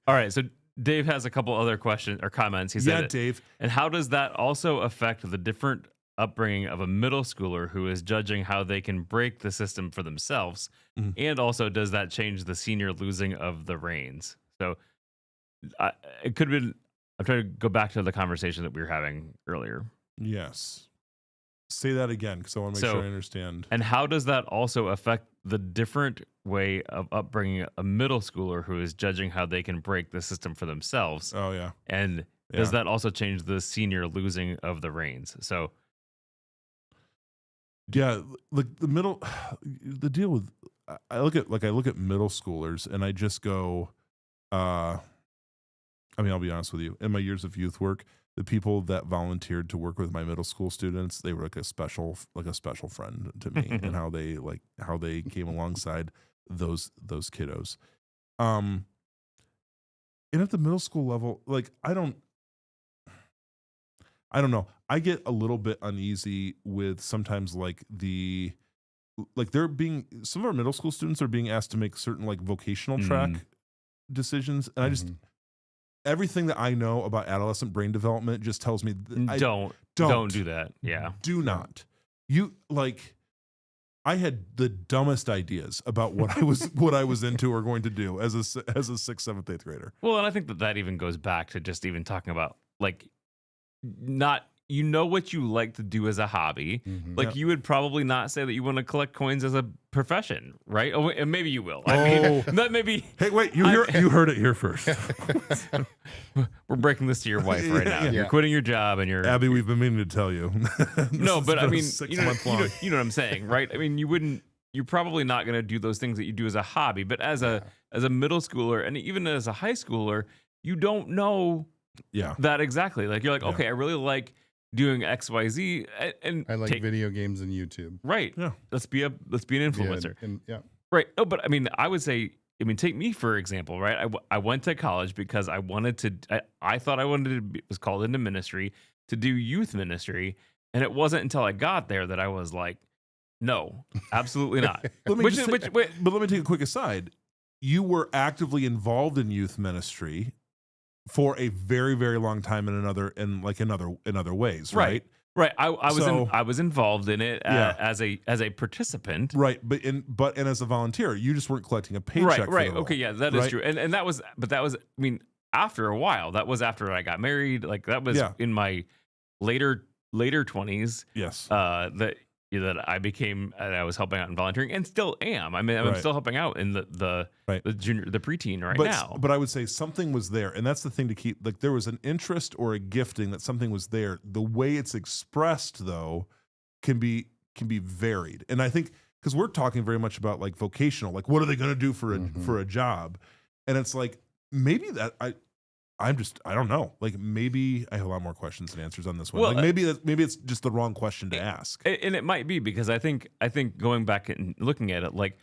All right, so Dave has a couple other questions or comments. He said, Dave. And how does that also affect the different upbringing of a middle schooler who is judging how they can break the system for themselves? And also, does that change the senior losing of the reins? So it could have been. I'm trying to go back to the conversation that we were having earlier. Yes. Say that again, because I want to make sure I understand. And how does that also affect the different way of upbringing a middle schooler who is judging how they can break the system for themselves? Oh, yeah. And does that also change the senior losing of the reins? So, yeah, like the deal with, I look at middle schoolers and I just go, I'll be honest with you. In my years of youth work, the people that volunteered to work with my middle school students, they were like a special friend to me, and how they came alongside those kiddos. And at the middle school level, like I don't know. I get a little bit uneasy with sometimes some of our middle school students are being asked to make certain like vocational track decisions, and I just. Everything that I know about adolescent brain development just tells me don't do that. Yeah. Do not. I had the dumbest ideas about what I was into or going to do as a 6th, 7th, 8th grader. Well, and I think that even goes back to just even talking about like not what you like to do as a hobby. Like you would probably not say that you want to collect coins as a profession, right? Oh, and maybe you will. I mean, that maybe. Hey, wait! You heard it here first. We're breaking this to your wife right now. You're quitting your job, and you're Abby. We've been meaning to tell you. No, but I mean, you know what I'm saying, right? I mean, you're probably not going to do those things that you do as a hobby, but as a middle schooler and even as a high schooler, you don't know that exactly. Like you're like, okay, I really like doing XYZ, and I like video games and YouTube. Right. Yeah. Let's be an influencer. Yeah. Right. Oh, but I mean, I would say, take me for example, right? I went to college because I wanted to. I thought I wanted to was called into ministry to do youth ministry, and it wasn't until I got there that I was like, no, absolutely not. But let me take a quick aside. You were actively involved in youth ministry for a very, very long time in other ways, right? Right. I was involved in it as a participant. Right. But as a volunteer, you just weren't collecting a paycheck. Right. For the Okay. role, Yeah, that is true. And that was, I mean, after a while, that was after I got married. Like that was in my later 20s. Yes. That I became, I was helping out and volunteering, and still am. I mean, I'm still helping out in the junior, the preteen now. But I would say something was there, and that's the thing to keep. Like there was an interest or a gifting that something was there. The way it's expressed, though, can be varied. And I think because we're talking very much about like vocational, like what are they going to do for a job, and it's like maybe that I don't know. Like maybe I have a lot more questions than answers on this one. Well, like maybe it's just the wrong question to ask. And it might be because I think going back and looking at it, like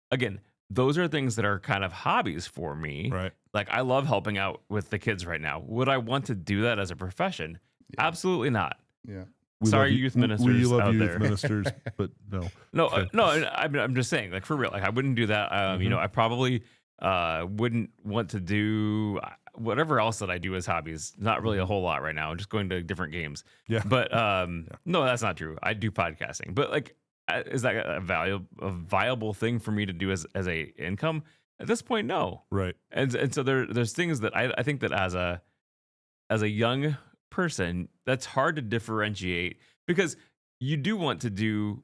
again, those are things that are kind of hobbies for me. Right. Like I love helping out with the kids right now. Would I want to do that as a profession? Yeah. Absolutely not. Yeah. Sorry, youth ministers. We love out youth there. ministers, but no. No. I'm just saying, like for real. Like I wouldn't do that. You know, I probably wouldn't want to do whatever else that I do as hobbies. Not really a whole lot right now. I'm just going to different games. Yeah. But no, that's not true. I do podcasting. But like, is that a viable thing for me to do as a income? At this point, no. Right. And so there's things that I think that as a young person, that's hard to differentiate because you do want to do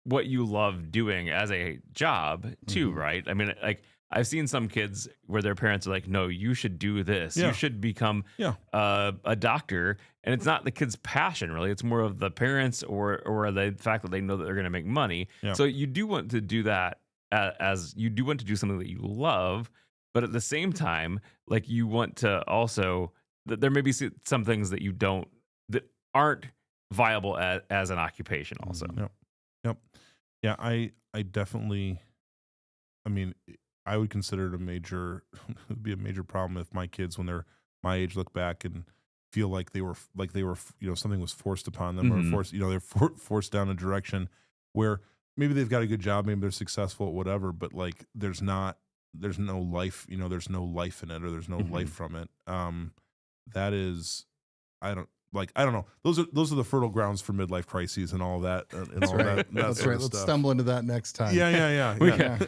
what you love doing as a job too, right? I mean, like I've seen some kids where their parents are like, no, you should do this. Yeah. You should become a doctor. And it's not the kid's passion, really. It's more of the parents or the fact that they know that they're going to make money. Yeah. So you do want to do that as you do want to do something that you love. But at the same time, like you want to also, there may be some things that that aren't viable as an occupation also. Yep. Yeah, I definitely, I mean, I would consider it it would be a major problem if my kids, when they're my age, look back and feel like they were, you know, something was forced upon them or forced, you know, they're forced down a direction where maybe they've got a good job, maybe they're successful at whatever, but like there's no life, you know, there's no life in it or there's no life from it. That is, I don't know. Those are the fertile grounds for midlife crises and all that. That's right. Let's stumble into that next time. Yeah.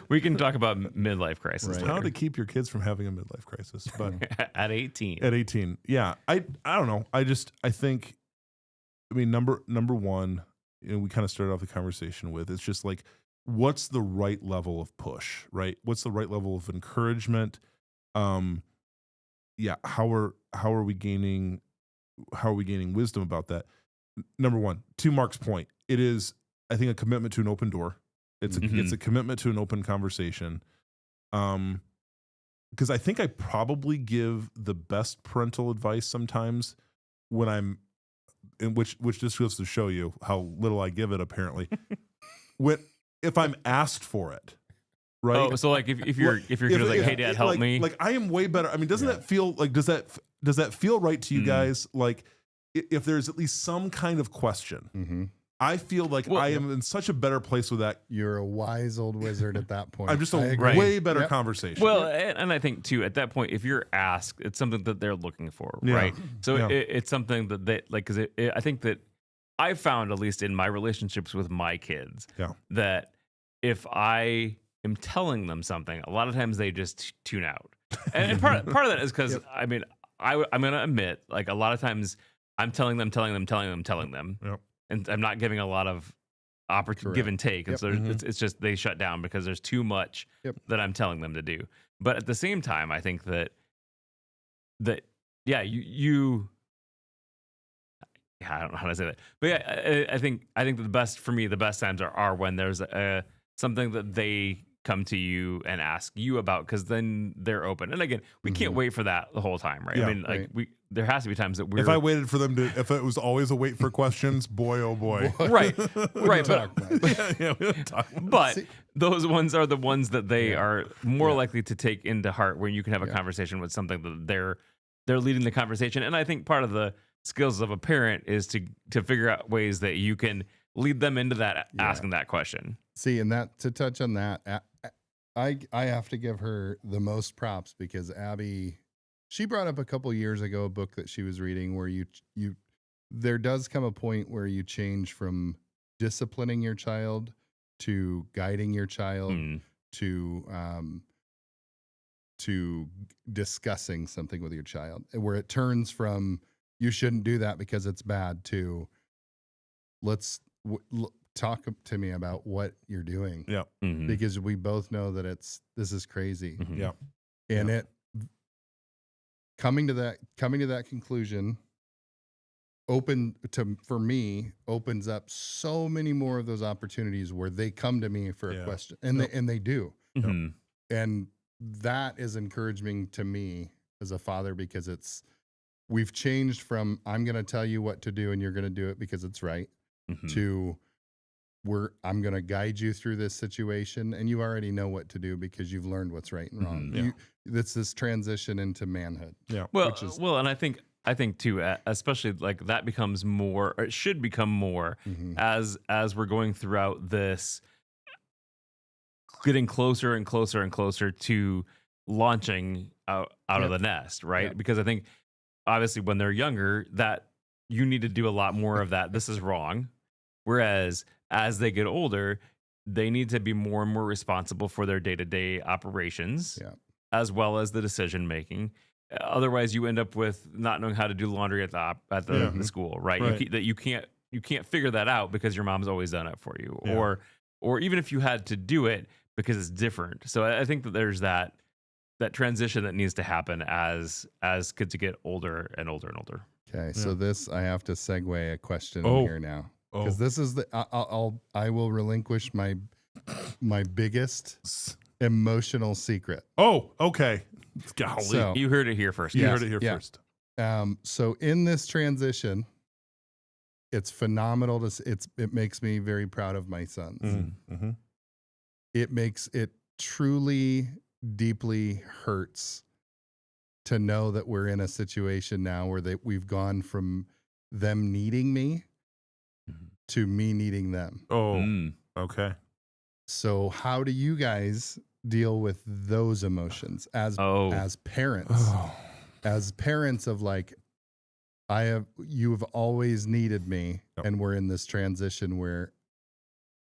We can talk about midlife crisis. Right. How to keep your kids from having a midlife crisis, but at 18. At 18, yeah. I don't know. I think, I mean, number one, and we kind of started off the conversation with, it's just like, what's the right level of push, right? What's the right level of encouragement? How are we gaining wisdom about that? Number one, to Mark's point, it is, I think, a commitment to an open door. It's a commitment to an open conversation. Because I think I probably give the best parental advice sometimes when I'm, which just goes to show you how little I give it apparently. If I'm asked for it. Right. Oh, so like if you're like, hey dad, help me. Like I am way better. I mean, doesn't that feel like, does that feel right to you guys? Like if there's at least some kind of question, I feel like I am in such a better place with that. You're a wise old wizard at that point. I'm just a way better conversation. Well, and I think too, at that point, if you're asked, it's something that they're looking for, right? So it's something that they like, because I think that I found, at least in my relationships with my kids, that if I am telling them something, a lot of times they just tune out. And part of that is because, I mean, I'm going to admit, like a lot of times I'm telling them, and I'm not giving a lot of give and take. And so it's just, they shut down because there's too much that I'm telling them to do. But at the same time, I think that you I don't know how to say that, but I think that the best times are when there's something that they come to you and ask you about, because then they're open. And again, we can't wait for that the whole time, right? I mean, like there has to be times that if I waited for them to, if it was always a wait for questions, boy, oh boy. Right. We'll talk. But those ones are the ones that they are more likely to take into heart when you can have a conversation with something that they're leading the conversation. And I think part of the skills of a parent is to figure out ways that you can lead them into that, asking that question. See, and that, to touch on that, I have to give her the most props, because Abby, she brought up a couple years ago a book that she was reading where you there does come a point where you change from disciplining your child to guiding your child to discussing something with your child, where it turns from you shouldn't do that because it's bad to let's talk to me about what you're doing. Yeah. Because we both know that this is crazy. Yeah. And it coming to that conclusion for me opens up so many more of those opportunities where they come to me for a question, and they do. And that is encouraging to me as a father, because we've changed from I'm going to tell you what to do and you're going to do it because it's right, to I'm going to guide you through this situation and you already know what to do because you've learned what's right and wrong. It's this transition into manhood. Yeah. Well, and I think too, especially like that becomes more, or it should become more as we're going throughout this, getting closer and closer and closer to launching out of the nest, right? Yep. Because I think obviously when they're younger, that you need to do a lot more of that. This is wrong. Whereas as they get older, they need to be more and more responsible for their day-to-day operations, as well as the decision making. Otherwise, you end up with not knowing how to do laundry at the school, right? You can't figure that out because your mom's always done it for you, or even if you had to do it because it's different. So I think that there's that transition that needs to happen as kids get older and older and older. Okay, so this I have to segue a question in here now, because this is I will relinquish my biggest emotional secret. Oh, okay. Golly. So, you heard it here first. You heard it here first. So in this transition, it's phenomenal. It makes me very proud of my sons. It truly, deeply hurts to know that we're in a situation now where we've gone from them needing me to me needing them. Oh, okay. So how do you guys deal with those emotions as parents? As parents of like, you have always needed me, and we're in this transition where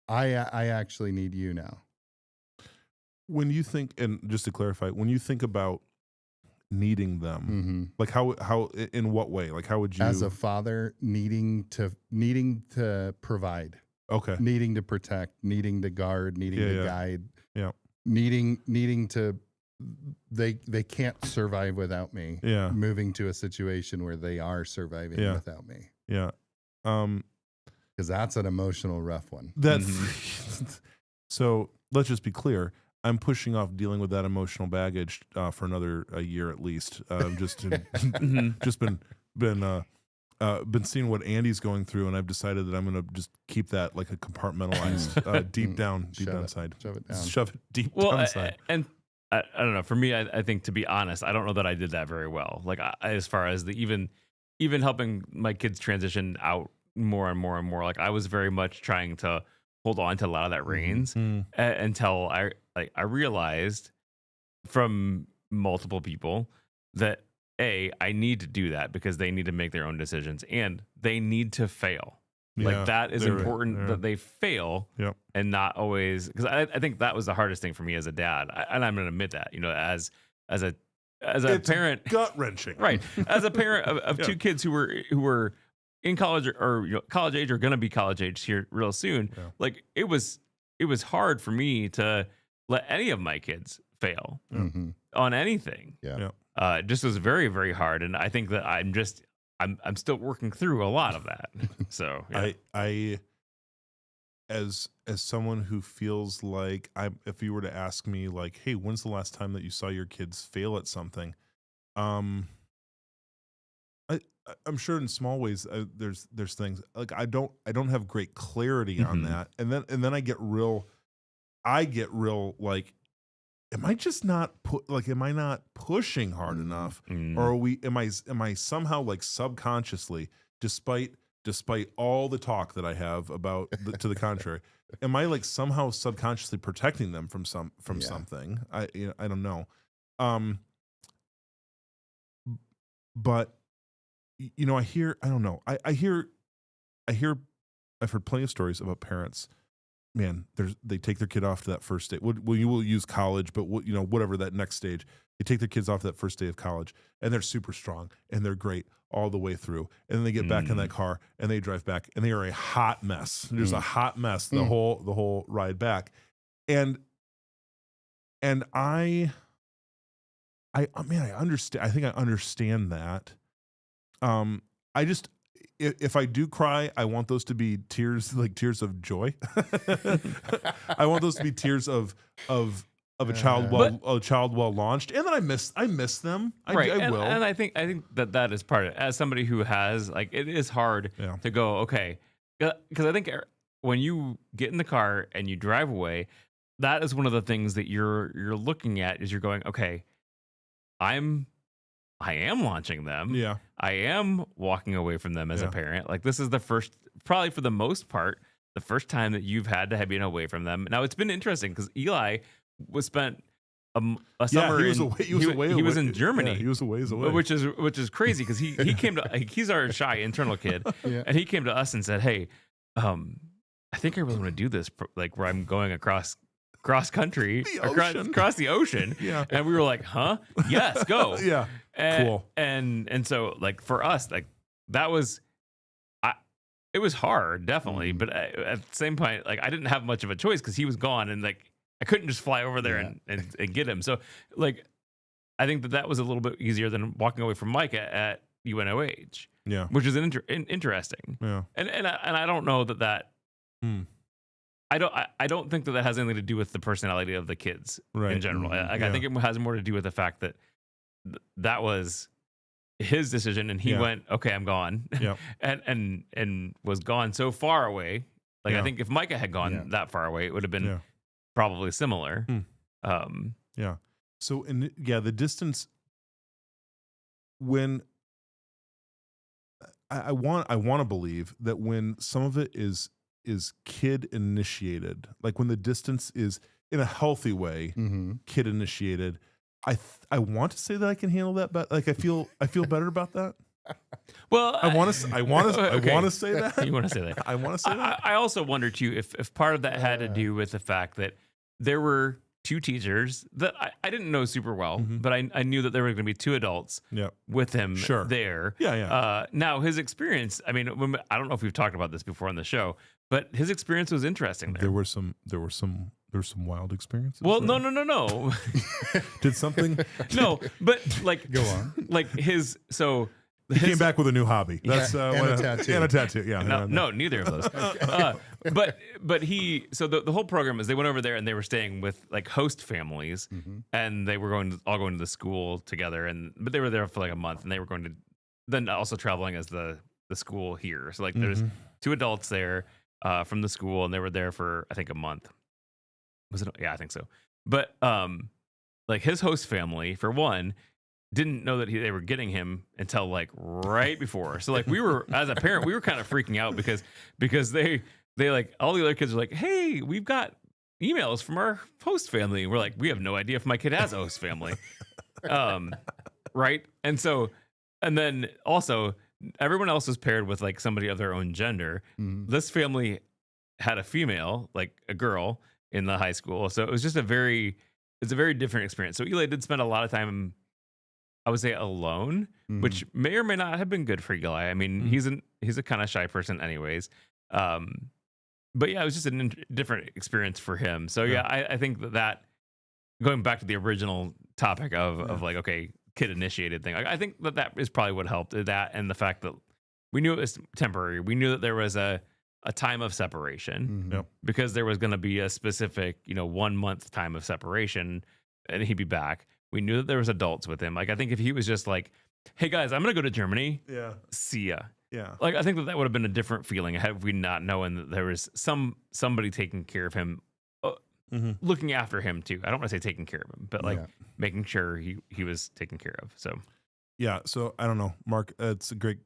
I actually need you now. When you think, and just to clarify, when you think about needing them, like how in what way? Like how would you, as a father, needing to provide, needing to protect, needing to guard, needing to guide, needing to, they can't survive without me. Moving to a situation where they are surviving without me. Because that's an emotional rough one. So let's just be clear. I'm pushing off dealing with that emotional baggage for another year at least. Just been seeing what Andy's going through, and I've decided that I'm going to just keep that like a compartmentalized, deep down inside. Shove it down. Shove it deep down inside. And I don't know. For me, I think, to be honest, I don't know that I did that very well. Like as far as even helping my kids transition out more and more and more. Like I was very much trying to hold on to a lot of that reins until I realized from multiple people that I need to do that because they need to make their own decisions and they need to fail. Like that is important that they fail and not always, because I think that was the hardest thing for me as a dad. And I'm going to admit that, as a parent, gut wrenching, right? As a parent of two kids who were in college or college age or going to be college age here real soon. Like it was hard for me to let any of my kids fail on anything. It just was very, very hard. And I think that I'm still working through a lot of that. So I as someone who feels like if you were to ask me like, hey, when's the last time that you saw your kids fail at something? I'm sure in small ways there's things like I don't have great clarity on that, and then I get real like, am I just not am I not pushing hard enough, or am I somehow like subconsciously, despite all the talk that I have about to the contrary, am I like somehow subconsciously protecting them from something? I don't know, but you know, I don't know. I've heard plenty of stories about parents. Man, they take their kid off to that first day. Well, you will use college, but you know, whatever that next stage, they take their kids off that first day of college, and they're super strong and they're great all the way through. And then they get back in that car and they drive back, and they are a hot mess. There's a hot mess the whole ride back, and I understand. I think I understand that. I just, if I do cry, I want those to be tears, like tears of joy. I want those to be tears of a child well launched, and then I miss them. I will, and I think that is part of it. As somebody who has, like, it is hard to go, okay, because I think when you get in the car and you drive away, that is one of the things that you're looking at, is you're going, okay, I am launching them. Yeah. I am walking away from them as a parent. Like, this is the first, probably for the most part, the first time that you've had to have been away from them. Now, it's been interesting because Eli was spent a summer he was in Germany. Yeah, he was a ways away. Which is crazy because he came to, he's our shy internal kid. And he came to us and said, hey, I think I really want to do this, like, where I'm going across country, across the ocean. Yeah. And we were like, huh? Yes, go. Yeah. Cool. And so, like, for us, like, that was, it was hard, definitely. But at the same point, like, I didn't have much of a choice because he was gone, and, like, I couldn't just fly over there and get him. So, like, I think that was a little bit easier than walking away from Mike at UNOH. Yeah. Which is interesting. Yeah. And I don't know that. I don't think that has anything to do with the personality of the kids in general. I think it has more to do with the fact that that was his decision, and he went, okay, I'm gone. Yeah. and was gone so far away. Like, I think if Micah had gone that far away, it would have been probably similar. Yeah. So, the distance, when I want to believe that when some of it is kid initiated, like when the distance is in a healthy way, kid initiated, I want to say that I can handle that, but like I feel better about that. Well, I want to say that. You want to say that? I want to say that. I also wonder too if part of that had to do with the fact that there were two teachers that I didn't know super well, but I knew that there were going to be two adults with him there. Yeah. Now, his experience, I mean, I don't know if we've talked about this before on the show, but his experience was interesting there. There were some wild experiences. Well, no. Did something? No, but, like, go on. Like, he came back with a new hobby. That's and a tattoo. And a tattoo. Yeah. No, neither of those. But so the whole program is they went over there and they were staying with, like, host families, and they were all going to the school together, but they were there for like a month, and they were going to then also traveling as the school here. So, like, there's two adults there from the school, and they were there for, I think, a month. Was it? Yeah, I think so. But like, his host family, for one, didn't know that they were getting him until, like, right before. So, like, we were, as a parent, we were kind of freaking out because they like, all the other kids were like, hey, we've got emails from our host family. And we're like, we have no idea if my kid has a host family. Right. And so, and then also everyone else was paired with, like, somebody of their own gender. This family had a female, like a girl, in the high school. So it was just it's a very different experience. So Eli did spend a lot of time, I would say, alone, which may or may not have been good for Eli. I mean, he's a kind of shy person anyways. But yeah, it was just a different experience for him. So I think that going back to the original topic of like, okay, kid initiated thing, I think that is probably what helped, that, and the fact that we knew it was temporary. We knew that there was a time of separation because there was going to be a specific, 1 month time of separation, and he'd be back. We knew that there was adults with him. Like, I think if he was just like, hey guys, I'm going to go to Germany. Yeah. See ya. Yeah. Like, I think that would have been a different feeling had we not known that there was somebody taking care of him, looking after him too. I don't want to say taking care of him, but like making sure he was taken care of. So, yeah. So I don't know, Mark, the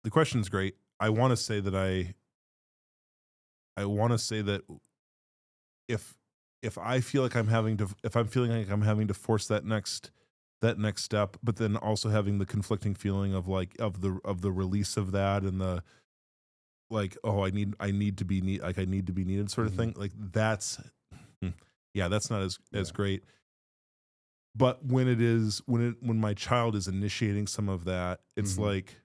question is great. I want to say that if I feel like if I'm feeling like I'm having to force that next next step, but then also having the conflicting feeling of like of the release of that and the like, oh, I need to be needed sort of thing. Like that's that's not as great. But when when my child is initiating some of that, it's like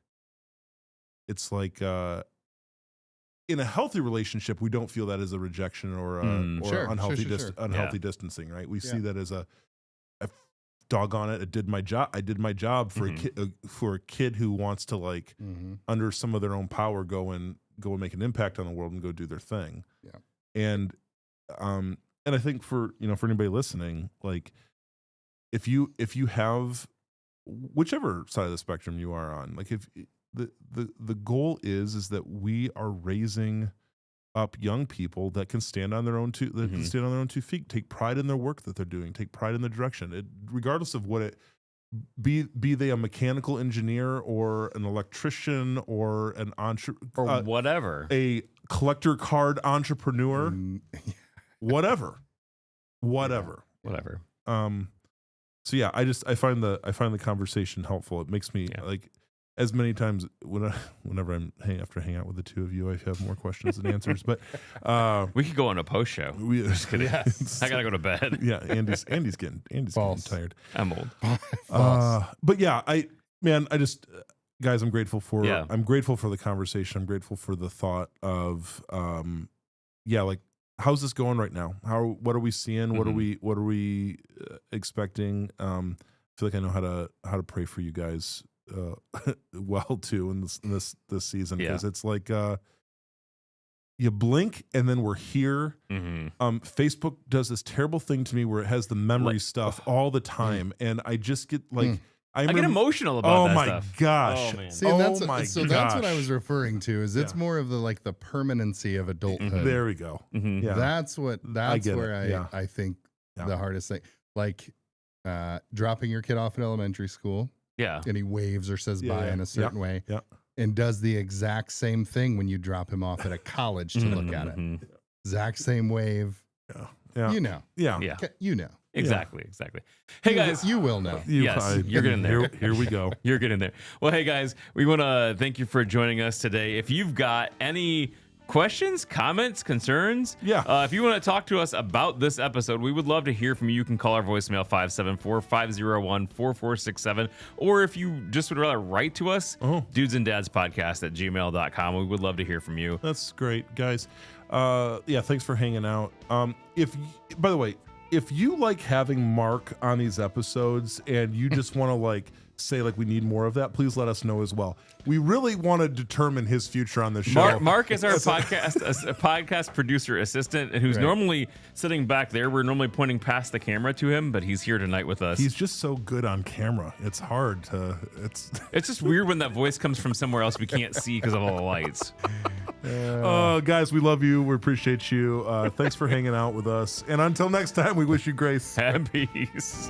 in a healthy relationship, we don't feel that as a rejection or unhealthy distancing, right? We see that as a doggone it, I did my job for a kid who wants to like under some of their own power go and make an impact on the world and go do their thing. Yeah. And I think for anybody listening, like if you have whichever side of the spectrum you are on, like if the goal is that we are raising up young people that can stand on their own two feet, take pride in their work that they're doing, take pride in the direction, regardless of what it be they a mechanical engineer or an electrician or an whatever, a collector card entrepreneur, whatever. So yeah, I find the conversation helpful. It makes me like, as many times whenever hang out with the two of you, I have more questions than answers. But we could go on a post show. Just kidding. Yes. I gotta go to bed. Yeah, Andy's getting tired. I'm old. But yeah, guys, I'm grateful for the conversation. I'm grateful for the thought of like, how's this going right now? What are we seeing? What are we expecting? I feel like I know how to pray for you guys well too in this season, because it's like you blink and then we're here. Facebook does this terrible thing to me where it has the memory stuff all the time, and I just get like I get emotional about that stuff. Oh my gosh. Oh man. See, that's what I was referring to. Is it's more of the permanency of adulthood. There we go. Yeah. That's where I think the hardest thing, like dropping your kid off at elementary school. Yeah. And he waves or says bye in a certain way. Yeah. And does the exact same thing when you drop him off at a college to look at it. Exact same wave. Yeah. You know. Yeah. You know. Exactly. Hey guys, you will know. Yes, you're getting there. Here we go. You're getting there. Well, hey guys, we want to thank you for joining us today. If you've got any questions, comments, concerns, if you want to talk to us about this episode, we would love to hear from you. You can call our voicemail 574-501-4467, or if you just would rather write to us, dudesandadspodcast@gmail.com. We would love to hear from you. That's great, guys. Thanks for hanging out. By the way, if you like having Mark on these episodes and you just want to like say like we need more of that, please let us know as well. We really want to determine his future on the show. Mark is our podcast producer assistant, who's normally sitting back there. We're normally pointing past the camera to him, but he's here tonight with us. He's just so good on camera. It's hard to. It's just weird when that voice comes from somewhere else we can't see because of all the lights. Guys, we love you. We appreciate you. Thanks for hanging out with us. And until next time, we wish you grace and peace.